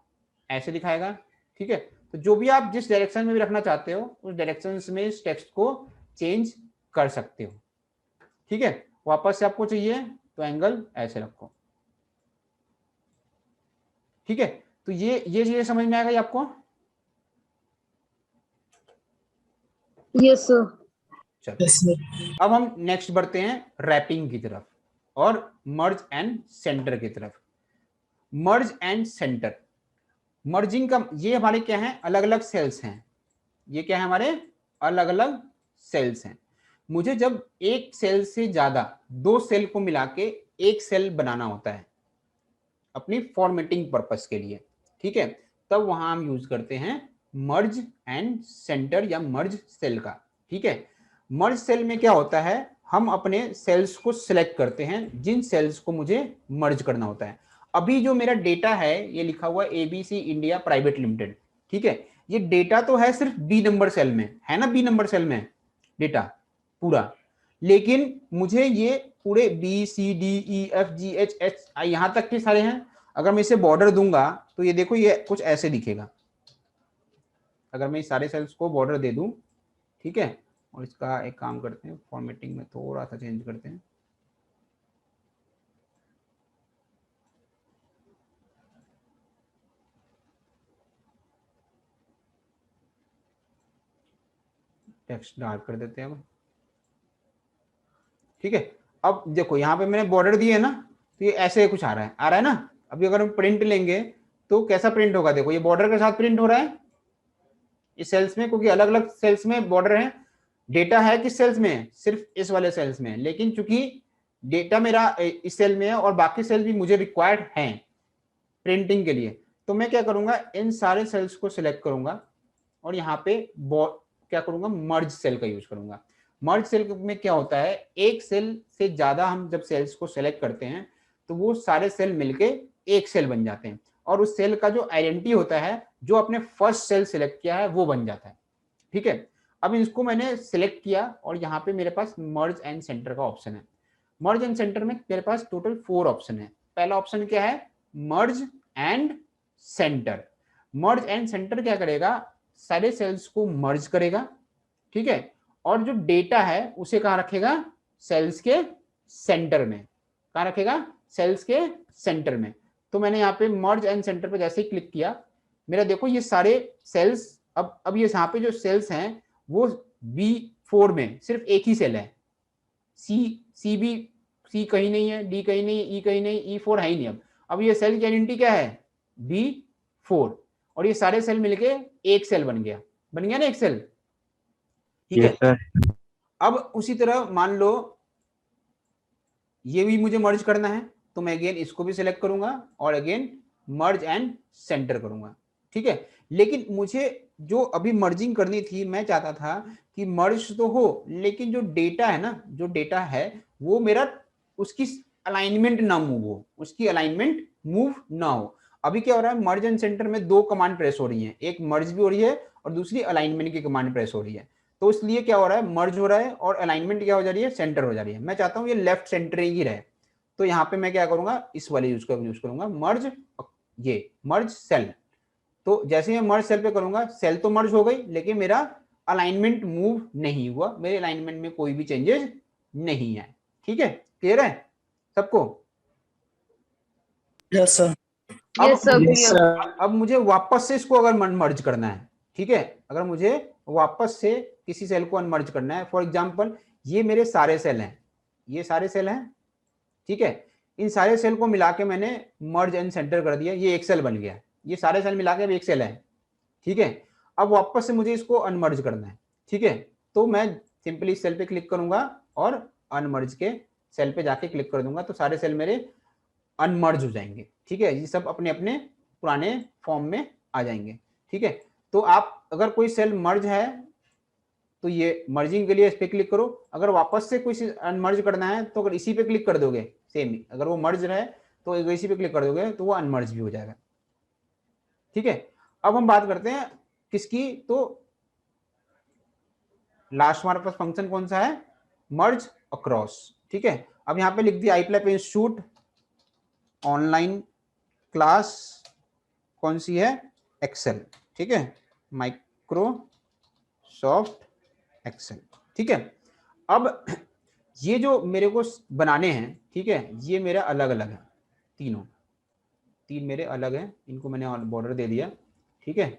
ऐसे दिखाएगा, ठीक है। तो जो भी आप जिस डायरेक्शन में भी रखना चाहते हो उस डायरेक्शन में इस टेक्स्ट को चेंज कर सकते हो, ठीक है। वापस से आपको चाहिए तो एंगल ऐसे रखो, ठीक है। तो ये चीजें समझ में आ गई आपको? Yes sir. चलो अब हम नेक्स्ट बढ़ते हैं रैपिंग की तरफ और मर्ज एंड सेंटर की तरफ। मर्ज एंड सेंटर, मर्जिंग का ये हमारे क्या है, अलग अलग सेल्स हैं। ये क्या है, हमारे अलग अलग सेल्स हैं। मुझे जब एक सेल से ज्यादा 2 सेल को मिला के एक सेल बनाना होता है अपनी फॉर्मेटिंग पर्पस के लिए, ठीक है, तब वहां हम यूज करते हैं मर्ज एंड सेंटर या मर्ज सेल का, ठीक है। मर्ज सेल में क्या होता है, हम अपने सेल्स को सिलेक्ट करते हैं जिन सेल्स को मुझे मर्ज करना होता है। अभी जो मेरा डेटा है ये लिखा हुआ ABC इंडिया प्राइवेट लिमिटेड, ठीक है। ये डेटा तो है सिर्फ B नंबर सेल में, है ना, B नंबर सेल में डेटा पूरा, लेकिन मुझे ये पूरे BCDEFGHH यहां तक के सारे हैं। अगर मैं इसे बॉर्डर दूंगा तो ये देखो ये कुछ ऐसे दिखेगा। अगर मैं इस सारे सेल्स को बॉर्डर दे दूं, ठीक है, और इसका एक काम करते हैं, फॉर्मेटिंग में थोड़ा सा चेंज करते हैं। टेक्स्ट डार्क कर देते हैं अब, ठीक है। अब देखो यहाँ पे मैंने बॉर्डर दिए है ना, तो ये ऐसे कुछ आ रहा है ना। अभी अगर हम प्रिंट लेंगे तो कैसा प्रिंट होगा, देखो ये बॉर्डर के साथ प्रिंट हो रहा है इस सेल्स में, क्योंकि अलग अलग सेल्स में बॉर्डर है। डेटा है किस सेल्स में, सिर्फ इस वाले सेल्स में, लेकिन चूंकि डेटा मेरा इस सेल में है और बाकी सेल भी मुझे रिक्वायर्ड हैं प्रिंटिंग के लिए, तो मैं क्या करूंगा, इन सारे सेल्स को सिलेक्ट करूंगा और यहाँ पे क्या करूंगा, मर्ज सेल का यूज करूंगा। मर्ज सेल में क्या होता है, एक सेल से ज्यादा हम जब सेल्स को सिलेक्ट करते हैं तो वो सारे सेल मिलके एक सेल बन जाते हैं, और उस सेल का जो आइडेंटिटी होता है, जो आपने फर्स्ट सेल सिलेक्ट किया है वो बन जाता है। ठीक है, अब इसको मैंने सिलेक्ट किया और यहाँ पे मेरे पास मर्ज एंड सेंटर का ऑप्शन है। मर्ज एंड सेंटर में मेरे पास टोटल 4 ऑप्शन है। पहला ऑप्शन क्या है, मर्ज and centre. Merge and centre क्या करेगा, सारे सेल्स को मर्ज करेगा, ठीक है, और जो डेटा है उसे कहाँ रखेगा, सेल्स के सेंटर में। कहाँ रखेगा, सेल्स के सेंटर में। तो मैंने यहाँ पे मर्ज एंड सेंटर पे जैसे ही क्लिक किया, मेरा देखो ये सारे सेल्स, अब ये यहाँ पे जो सेल्स हैं वो B4 में सिर्फ एक ही सेल है, सी कहीं नहीं है, डी कहीं नहीं है, ई कहीं नहीं, E4 है ही नहीं। अब ये सेल की आइडेंटिटी क्या है, B4, और ये सारे सेल मिलके एक सेल बन गया ना, एक सेल। ठीक है, Yes, sir. अब उसी तरह मान लो ये भी मुझे मर्ज करना है, तो मैं अगेन इसको भी सिलेक्ट करूंगा और अगेन मर्ज एंड सेंटर करूंगा। ठीक है, लेकिन मुझे जो अभी मर्जिंग करनी थी, मैं चाहता था कि मर्ज तो हो, लेकिन जो डेटा है ना, जो डेटा है वो मेरा, उसकी अलाइनमेंट ना मूव हो, उसकी अलाइनमेंट मूव ना हो। अभी क्या हो रहा है, मर्ज एंड सेंटर में 2 कमांड प्रेस हो रही हैं, एक मर्ज भी हो रही है और दूसरी अलाइनमेंट की कमांड प्रेस हो रही है। तो इसलिए क्या हो रहा है, मर्ज हो रहा है और अलाइनमेंट क्या हो जा रही है, सेंटर हो जा रही है। मैं चाहता हूं ये लेफ्ट सेंटरिंग ही रहे, तो यहाँ पे मैं क्या करूंगा, इस वाले यूज करूंगा मर्ज, ये मर्ज सेल। तो जैसे मैं मर्ज सेल पे करूंगा, सेल तो मर्ज हो गई, लेकिन मेरा अलाइनमेंट मूव नहीं हुआ, मेरे अलाइनमेंट में कोई भी चेंजेस नहीं है। ठीक है, क्लियर है सबको? Yes sir. Yes, sir. Yes, sir. अब मुझे वापस से इसको अगर मर्ज करना है, ठीक है, अगर मुझे वापस से किसी सेल को अनमर्ज करना है, फॉर एग्जांपल ये मेरे सारे सेल हैं, ये सारे सेल हैं, ठीक है, इन सारे सेल को मिला के मैंने मर्ज एंड सेंटर कर दिया, ये एक सेल बन गया, ये सारे सेल मिला के एक सेल है। ठीक है, अब वापस से मुझे इसको अनमर्ज करना है। ठीक है, तो मैं सिंपली इस सेल पे क्लिक करूंगा और अनमर्ज के सेल पे जाके क्लिक कर दूंगा, तो सारे सेल मेरे अनमर्ज हो जाएंगे। ठीक है, ये सब अपने अपने पुराने फॉर्म में आ जाएंगे। ठीक है, तो आप अगर कोई सेल मर्ज है तो ये मर्जिंग के लिए इस पे क्लिक करो, अगर वापस से कोई अनमर्ज करना है तो अगर इसी पे क्लिक कर दोगे, सेम ही, अगर वो मर्ज रहे तो इसी पे क्लिक कर दोगे तो वो अनमर्ज भी हो जाएगा। ठीक है, अब हम बात करते हैं किसकी, तो लास्ट हमारे पास फंक्शन कौन सा है, मर्ज अक्रॉस। ठीक है, अब यहाँ पे लिख दिया iPlap इंस्टीट्यूट ऑनलाइन क्लास, कौन सी है, एक्सेल। ठीक है, माइक्रोसॉफ्ट एक्सेल। ठीक है, अब ये जो मेरे को बनाने हैं, ठीक है, ये मेरा अलग अलग है, तीन मेरे अलग हैं, इनको मैंने बॉर्डर दे दिया। ठीक है,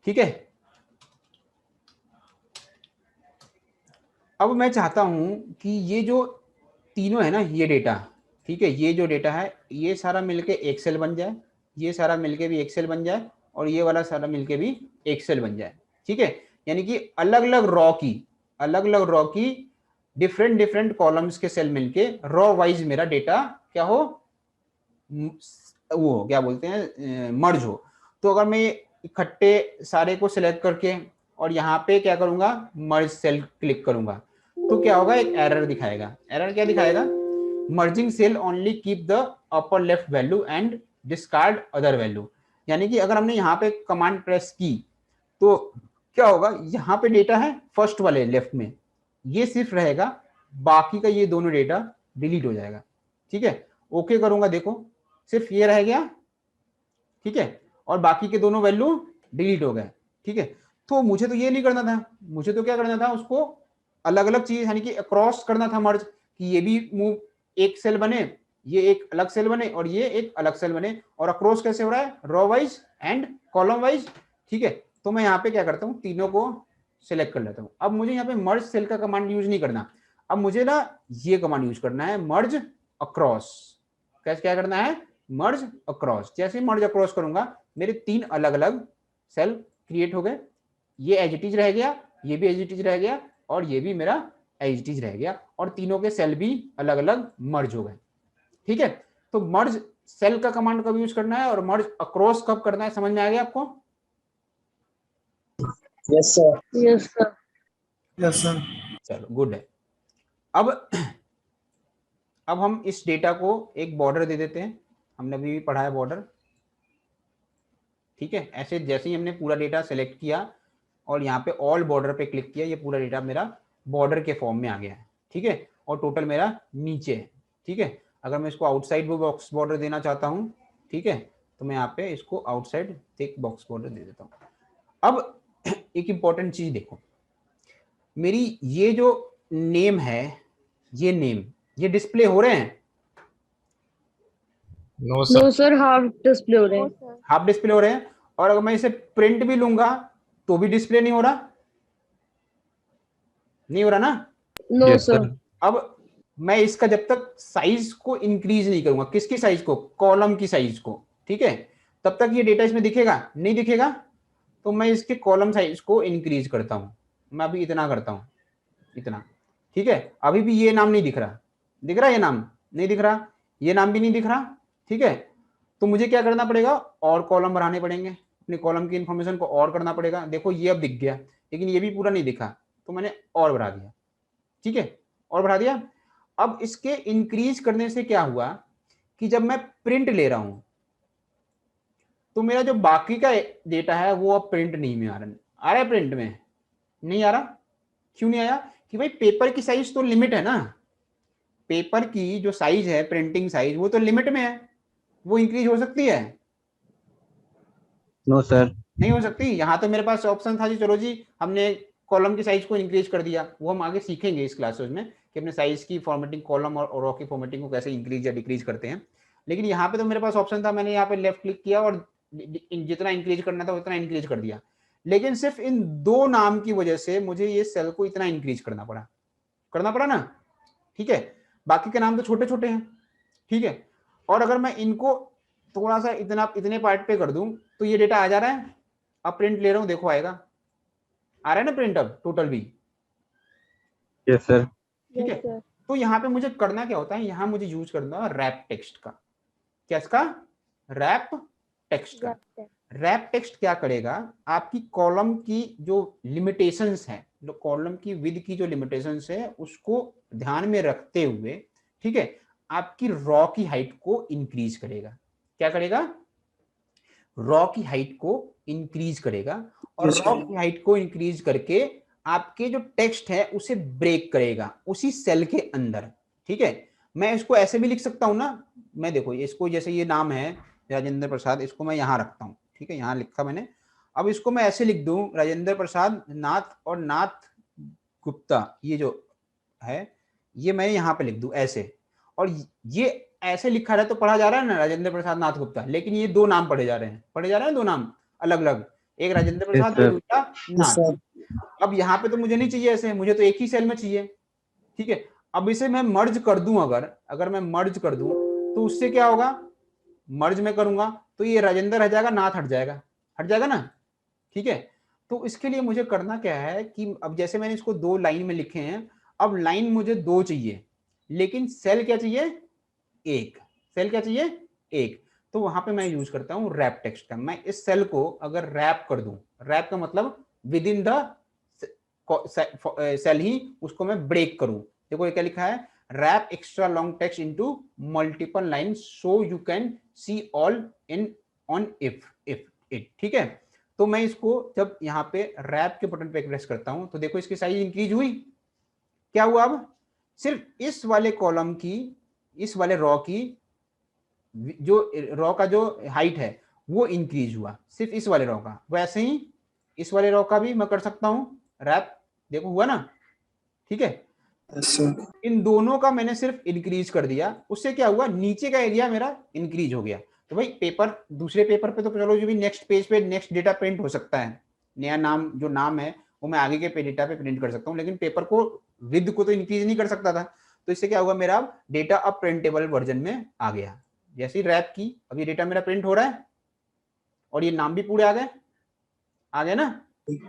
ठीक है, अब मैं चाहता हूं कि ये जो तीनों है ना, ये डेटा, ठीक है, ये जो डेटा है ये सारा मिलके एक सेल बन जाए, ये सारा मिलके भी एक सेल बन जाए, और ये वाला सारा मिलके भी एक सेल बन जाए। ठीक है, यानी कि अलग अलग रॉ की डिफरेंट कॉलम्स के सेल मिलके रॉ वाइज मेरा डेटा क्या हो, वो क्या बोलते हैं, मर्ज हो। तो अगर मैं इकट्ठे सारे को सिलेक्ट करके और यहाँ पे क्या करूंगा, मर्ज सेल क्लिक करूंगा, तो क्या होगा, एक एरर दिखाएगा। एरर क्या दिखाएगा, merging cell only keep the upper left value and discard other value. यानी कि अगर हमने यहाँ पे कमांड प्रेस की तो क्या होगा, यहाँ पे डेटा है फर्स्ट वाले लेफ्ट में, ये सिर्फ रहेगा, बाकी का ये दोनों डेटा डिलीट हो जाएगा। ठीक है, ओके करूंगा, देखो सिर्फ ये रह गया, ठीक है, और बाकी के दोनों वैल्यू डिलीट हो गए। ठीक है, तो मुझे तो ये नहीं करना था, मुझे तो क्या करना था, उसको अलग अलग चीज यानी कि अक्रॉस करना था मर्ज, कि ये भी मूव एक सेल बने, ये एक अलग सेल बने और ये एक अलग सेल बने, और अक्रॉस कैसे हो रहा है, raw wise and column wise. ठीक है, तो मैं यहाँ पे क्या करता हूँ, तीनों को सिलेक्ट कर लेता हूँ। अब मुझे यहाँ पे मर्ज सेल का कमांड यूज नहीं करना, अब मुझे ना ये कमांड यूज करना है, मर्ज अक्रॉस। कैसे क्या करना है, मर्ज अक्रॉस। जैसे ही मर्ज अक्रॉस करूंगा मेरे 3 अलग अलग सेल क्रिएट हो गए, ये एज इट इज रह गया, ये भी एज इट इज रह गया, और ये भी मेरा एज इट इज रह गया, और तीनों के सेल भी अलग अलग मर्ज हो गए। ठीक है, तो मर्ज सेल का कमांड कब यूज करना है और मर्ज अक्रॉस कब करना है, समझ में आ गया आपको? Yes sir. Yes, sir. Yes, sir. चलो गुड है। अब हम इस डेटा को एक बॉर्डर दे देते हैं, हमने अभी भी पढ़ा है बॉर्डर। ठीक है, ऐसे जैसे ही हमने पूरा डेटा सेलेक्ट किया और यहाँ पे ऑल बॉर्डर पे क्लिक किया, ये पूरा डेटा मेरा बॉर्डर के फॉर्म में आ गया है। ठीक है, और टोटल मेरा नीचे है। ठीक है, अगर मैं इसको आउटसाइड बॉक्स बॉर्डर देना चाहता हूँ, ठीक है, तो मैं यहाँ पे इसको आउटसाइड थिक बॉक्स बॉर्डर दे देता हूँ। अब एक इंपॉर्टेंट चीज देखो, मेरी ये जो नेम है, ये नेम ये डिस्प्ले हो रहे हैं? No sir. No, sir. Half display हो रहे हैं. हाफ डिस्प्ले हो रहे हैं। और अगर मैं इसे प्रिंट भी लूंगा तो भी डिस्प्ले नहीं हो रहा, नहीं हो रहा ना? No, Yes, sir. sir. अब मैं इसका जब तक साइज को इंक्रीज नहीं करूंगा, किसकी साइज को, कॉलम की साइज को, ठीक है, तब तक ये डेटा इसमें दिखेगा नहीं दिखेगा। तो मैं इसके कॉलम साइज को इंक्रीज करता हूं, मैं अभी इतना करता हूं, इतना। ठीक है, अभी भी ये नाम नहीं दिख रहा, दिख रहा है ये नाम नहीं दिख रहा, ये नाम भी नहीं दिख रहा। ठीक है, तो मुझे क्या करना पड़ेगा, और कॉलम बढ़ाने पड़ेंगे, अपने कॉलम की इंफॉर्मेशन को और करना पड़ेगा। देखो ये अब दिख गया, लेकिन ये भी पूरा नहीं दिखा, तो मैंने और बढ़ा दिया। ठीक है, और बढ़ा दिया। अब इसके इंक्रीज करने से क्या हुआ कि जब मैं प्रिंट ले रहा हूं तो मेरा जो बाकी का डेटा है वो अब प्रिंट नहीं में आ रहा है, प्रिंट में नहीं आ रहा। क्यों नहीं आया? कि भाई पेपर की साइज तो लिमिट है ना, पेपर की जो साइज है, प्रिंटिंग साइज, वो तो लिमिट में है, वो इंक्रीज हो सकती है? No sir. नहीं हो सकती। यहां तो मेरे पास ऑप्शन था जी, चलो जी हमने कॉलम की साइज को इंक्रीज कर दिया, वो हम आगे सीखेंगे इस क्लासेस में कि अपने साइज की फॉर्मेटिंग, कॉलम और रो की फॉर्मेटिंग को कैसे इंक्रीज या डिक्रीज करते हैं। लेकिन यहाँ पे तो मेरे पास ऑप्शन था, मैंने यहाँ पे लेफ्ट क्लिक किया और जितना इंक्रीज करना था उतना इंक्रीज कर दिया। लेकिन सिर्फ इन 2 नाम की वजह से मुझे ये सेल को इतना इंक्रीज करना पड़ा ना। ठीक है, बाकी के नाम तो छोटे छोटे हैं। ठीक है, और अगर मैं इनको थोड़ा सा इतने पार्ट पे कर दूं तो ये डेटा आ जा रहा है। अब प्रिंट ले रहा हूं, देखो आएगा, आ रहा है ना प्रिंट अब टोटल भी। Yes sir. ठीक है, तो यहाँ पे मुझे करना क्या होता है, यहाँ मुझे यूज करना है रैप टेक्स्ट का। क्या इसका? रैप टेक्स्ट का। रैप टेक्स्ट क्या करेगा, आपकी कॉलम की जो लिमिटेशंस है, जो कॉलम की विड्थ की जो लिमिटेशंस है, उसको ध्यान में रखते हुए, ठीक है, आपकी रॉ की हाइट को इंक्रीज करेगा। क्या करेगा? रॉ की हाइट को इंक्रीज करेगा, और रॉ की हाइट को इंक्रीज करके आपके जो टेक्स्ट है उसे ब्रेक करेगा उसी सेल के अंदर। ठीक है, मैं इसको ऐसे भी लिख सकता हूं ना, मैं देखो इसको, जैसे ये नाम है राजेंद्र प्रसाद, इसको मैं यहां रखता हूं। ठीक है, यहां लिखा मैंने। अब इसको मैं ऐसे लिख दूं, राजेंद्र प्रसाद नाथ और नाथ गुप्ता, ये जो है ये मैं यहां पे लिख दूं ऐसे, और ये ऐसे लिखा रहा तो पढ़ा जा रहा है ना राजेंद्र प्रसाद नाथ गुप्ता, लेकिन ये 2 नाम पढ़े जा रहे हैं 2 नाम अलग अलग, एक राजेंद्र प्रसाद और दूसरा नाथ। अब यहाँ पे तो मुझे नहीं चाहिए ऐसे, मुझे तो एक ही सेल में चाहिए। ठीक है, अब इसे मैं मर्ज कर दूं, अगर मैं मर्ज कर दूं तो उससे क्या होगा, मर्ज में करूंगा तो ये राजेंद्र हट जाएगा, नाथ हट जाएगा ना। ठीक है, तो इसके लिए मुझे करना क्या है कि अब जैसे मैंने इसको 2 लाइन में लिखे हैं, अब लाइन मुझे 2 चाहिए, लेकिन सेल क्या चाहिए, 1। सेल क्या चाहिए, 1। तो वहां पे मैं यूज करता हूं रैप टेक्स्ट का। मैं इस सेल को अगर रैप कर दूं, रैप का मतलब विद इन द सेल ही उसको मैं ब्रेक करूं। देखो ये क्या लिखा है, wrap extra long text into multiple line so you can see all in on if it. ठीक है, तो मैं इसको जब यहाँ पे रैप के बटन पे प्रेस करता हूं तो देखो इसकी साइज इंक्रीज हुई। क्या हुआ, अब सिर्फ इस वाले कॉलम की, इस वाले रॉ की जो रॉ का जो हाइट है वो इंक्रीज हुआ, सिर्फ इस वाले रॉ का। वैसे ही इस वाले रॉ का भी मैं कर सकता हूं रैप, देखो हुआ ना। ठीक है, इन दोनों का मैंने सिर्फ इंक्रीज कर दिया, उससे क्या हुआ, नीचे का एरिया मेरा इंक्रीज हो गया। तो भाई पेपर, दूसरे पेपर पे तो चलो जो भी नेक्स्ट पेज पे नेक्स्ट डेटा प्रिंट हो सकता है, नया नाम जो नाम है वो मैं आगे के डेटा पे प्रिंट कर सकता हूँ, लेकिन पेपर को विद को तो इंक्रीज नहीं कर सकता था। तो इससे क्या होगा, मेरा अब डेटा अब प्रिंटेबल वर्जन में आ गया। जैसे ही रैप की, अब ये डेटा मेरा प्रिंट हो रहा है और ये नाम भी पूरे आ गए ना।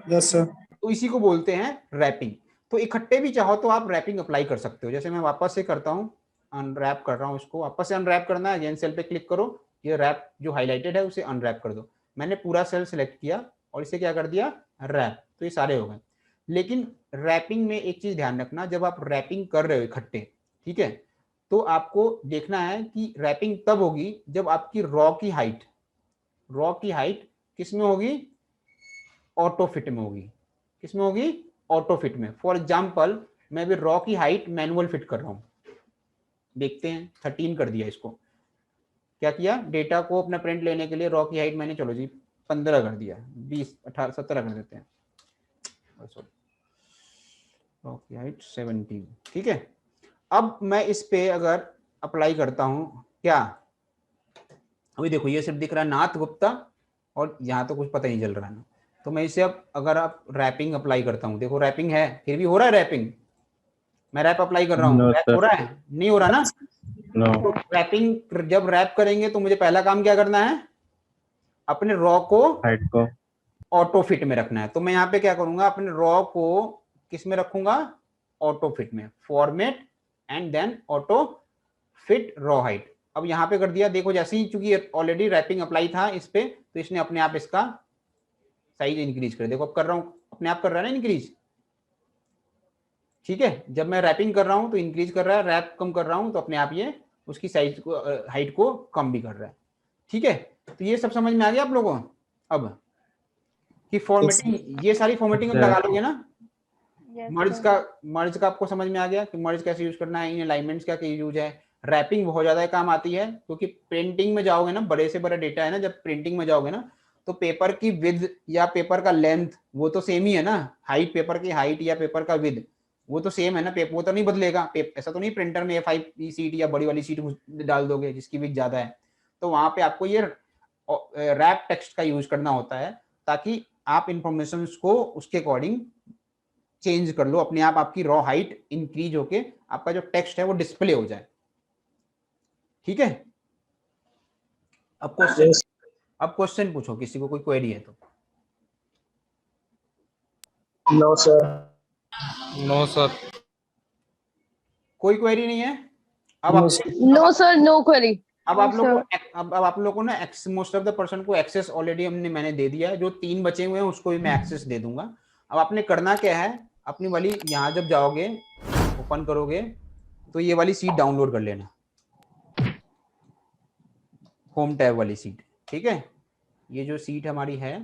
Yes sir. तो इसी को बोलते हैं रैपिंग। तो इकट्ठे भी चाहो तो आप रैपिंग अप्लाई कर सकते हो। जैसे मैं वापस से करता हूँ, अनरैप कर रहा हूँ इसको, वापस से अनरैप करना है, अगेन सेल पे क्लिक करो, ये रैप जो हाईलाइटेड है उसे अनरैप कर दो। मैंने पूरा सेल सिलेक्ट किया और इसे क्या कर दिया, रैप, तो ये सारे हो गए। लेकिन रैपिंग में एक चीज ध्यान रखना, जब आप रैपिंग कर रहे हो इकट्ठे, ठीक है, तो आपको देखना है कि रैपिंग तब होगी जब आपकी रॉ की हाइट किस में होगी, ऑटो फिट में होगी। किस में होगी, ऑटो फिट में। फॉर एग्जाम्पल मैं भी रॉ की हाइट मैनुअल फिट कर रहा हूँ, देखते हैं 13 कर दिया इसको। क्या किया, डेटा को अपना प्रिंट लेने के लिए रॉ की हाइट मैंने चलो जी 15 कर दिया, 20 18 17 कर देते हैं, रॉ की हाइट 17, ठीक है। अब मैं इस पे अगर अप्लाई करता हूँ, क्या अभी देखो ये सिर्फ दिख रहा है नाथ गुप्ता और यहाँ तो कुछ पता ही नहीं चल रहा है ना। तो मैं इसे अब अगर आप रैपिंग अप्लाई करता हूँ, देखो रैपिंग है, फिर भी हो रहा है रैपिंग, मैं रैप अप्लाई कर रहा हूँ, No, रैप sir. हो रहा है, नहीं हो रहा ना। No. तो रैपिंग जब रैप करेंगे तो मुझे पहला काम क्या करना है, अपने रॉ को हाइट को ऑटो फिट में रखना है। तो मैं यहाँ पे क्या करूंगा, अपने रॉ को किस में रखूंगा, ऑटो फिट में, format and then auto fit row height. अब यहाँ पे कर दिया, देखो जैसे ही चूंकि ऑलरेडी रैपिंग अप्लाई था इस पे, तो इसने अपने आप इसका साइज इंक्रीज कर, देखो अब कर रहा हूँ, अपने आप कर रहा है ना इंक्रीज, ठीक है। जब मैं रैपिंग कर रहा हूँ तो इंक्रीज कर रहा है, रैप कम कर रहा हूँ तो अपने आप ये उसकी साइज को, हाइट को कम भी कर रहा है, ठीक है। तो ये सब समझ में आ गया आप लोगों को अब कि फॉर्मेटिंग, ये सारी फॉर्मेटिंग अब लगा लोगे ना। मर्ज का आपको समझ में आ गया कि मर्ज कैसे यूज करना है, इन अलाइनमेंट्स का क्या यूज है। रैपिंग बहुत ज्यादा काम आती है क्योंकि प्रिंटिंग में जाओगे ना, बड़े से बड़ा डेटा है ना, जब प्रिंटिंग में जाओगे ना तो पेपर की विड्थ या पेपर का लेंथ वो तो सेम ही है ना, हाइट, पेपर की हाइट या पेपर का विड्थ वो तो सेम है ना, पेपर वो तो नहीं बदलेगा। ऐसा तो नहीं प्रिंटर में A5 सीट या बड़ी वाली सीट डाल दोगे जिसकी विड्थ ज्यादा है। तो वहां पे आपको ये रैप टेक्स्ट का यूज करना होता है ताकि आप इंफॉर्मेशन को उसके अकॉर्डिंग चेंज कर लो, अपने आप आपकी रॉ हाइट इंक्रीज होके आपका जो टेक्स्ट है वो डिस्प्ले हो जाए, ठीक है। अब क्वेश्चन पूछो, किसी को कोई क्वेरी है तो। No sir. No sir. कोई क्वेरी नहीं है। अब No, आप sir. No, sir, no query. अब आप लोग को अब आप लोग को ना मोस्ट ऑफ द पर्सन को एक्सेस ऑलरेडी मैंने दे दिया है, जो 3 बचे हुए हैं उसको भी मैं एक्सेस दे दूंगा। अब आपने करना क्या है, अपनी वाली यहाँ जब जाओगे ओपन करोगे तो ये वाली सीट डाउनलोड कर लेना, होम टैब वाली सीट, ठीक है। ये जो सीट हमारी है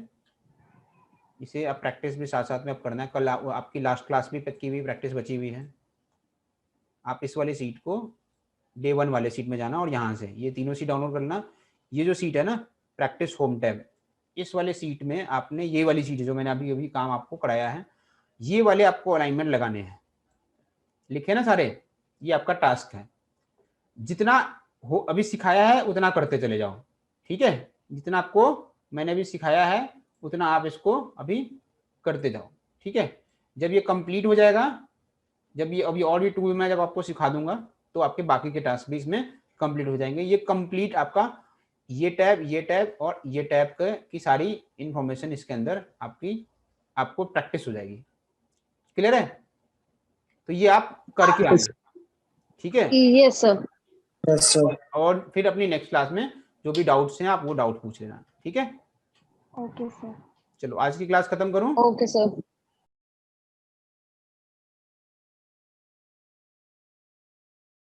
इसे अब प्रैक्टिस भी साथ साथ में अब करना है। कल आपकी लास्ट क्लास भी की हुई प्रैक्टिस बची हुई है। आप इस वाली सीट को डे 1 वाले सीट में जाना और यहाँ से ये तीनों सीट डाउनलोड करना। ये जो सीट है ना प्रैक्टिस होम टैब, इस वाले सीट में आपने ये वाली सीट जो मैंने अभी अभी काम आपको कराया है, ये वाले आपको अलाइनमेंट लगाने हैं, लिखे ना सारे, ये आपका टास्क है। जितना हो अभी सिखाया है उतना करते चले जाओ, ठीक है। जितना आपको मैंने अभी सिखाया है उतना आप इसको अभी करते जाओ, ठीक है। जब ये कंप्लीट हो जाएगा, जब ये अभी और भी टूल मैं जब आपको सिखा दूंगा तो आपके बाकी के टास्क भी इसमें कंप्लीट हो जाएंगे। ये कंप्लीट आपका ये टैब और ये टैब की सारी इंफॉर्मेशन इसके अंदर आपको प्रैक्टिस हो जाएगी। क्लियर है? तो ये आप करके आए, ठीक है। Yes, sir. Yes, sir. और फिर अपनी नेक्स्ट क्लास में जो भी डाउट्स हैं आप वो डाउट पूछ लेना, ठीक है। Okay sir. चलो आज की क्लास खत्म करूं। Okay, sir.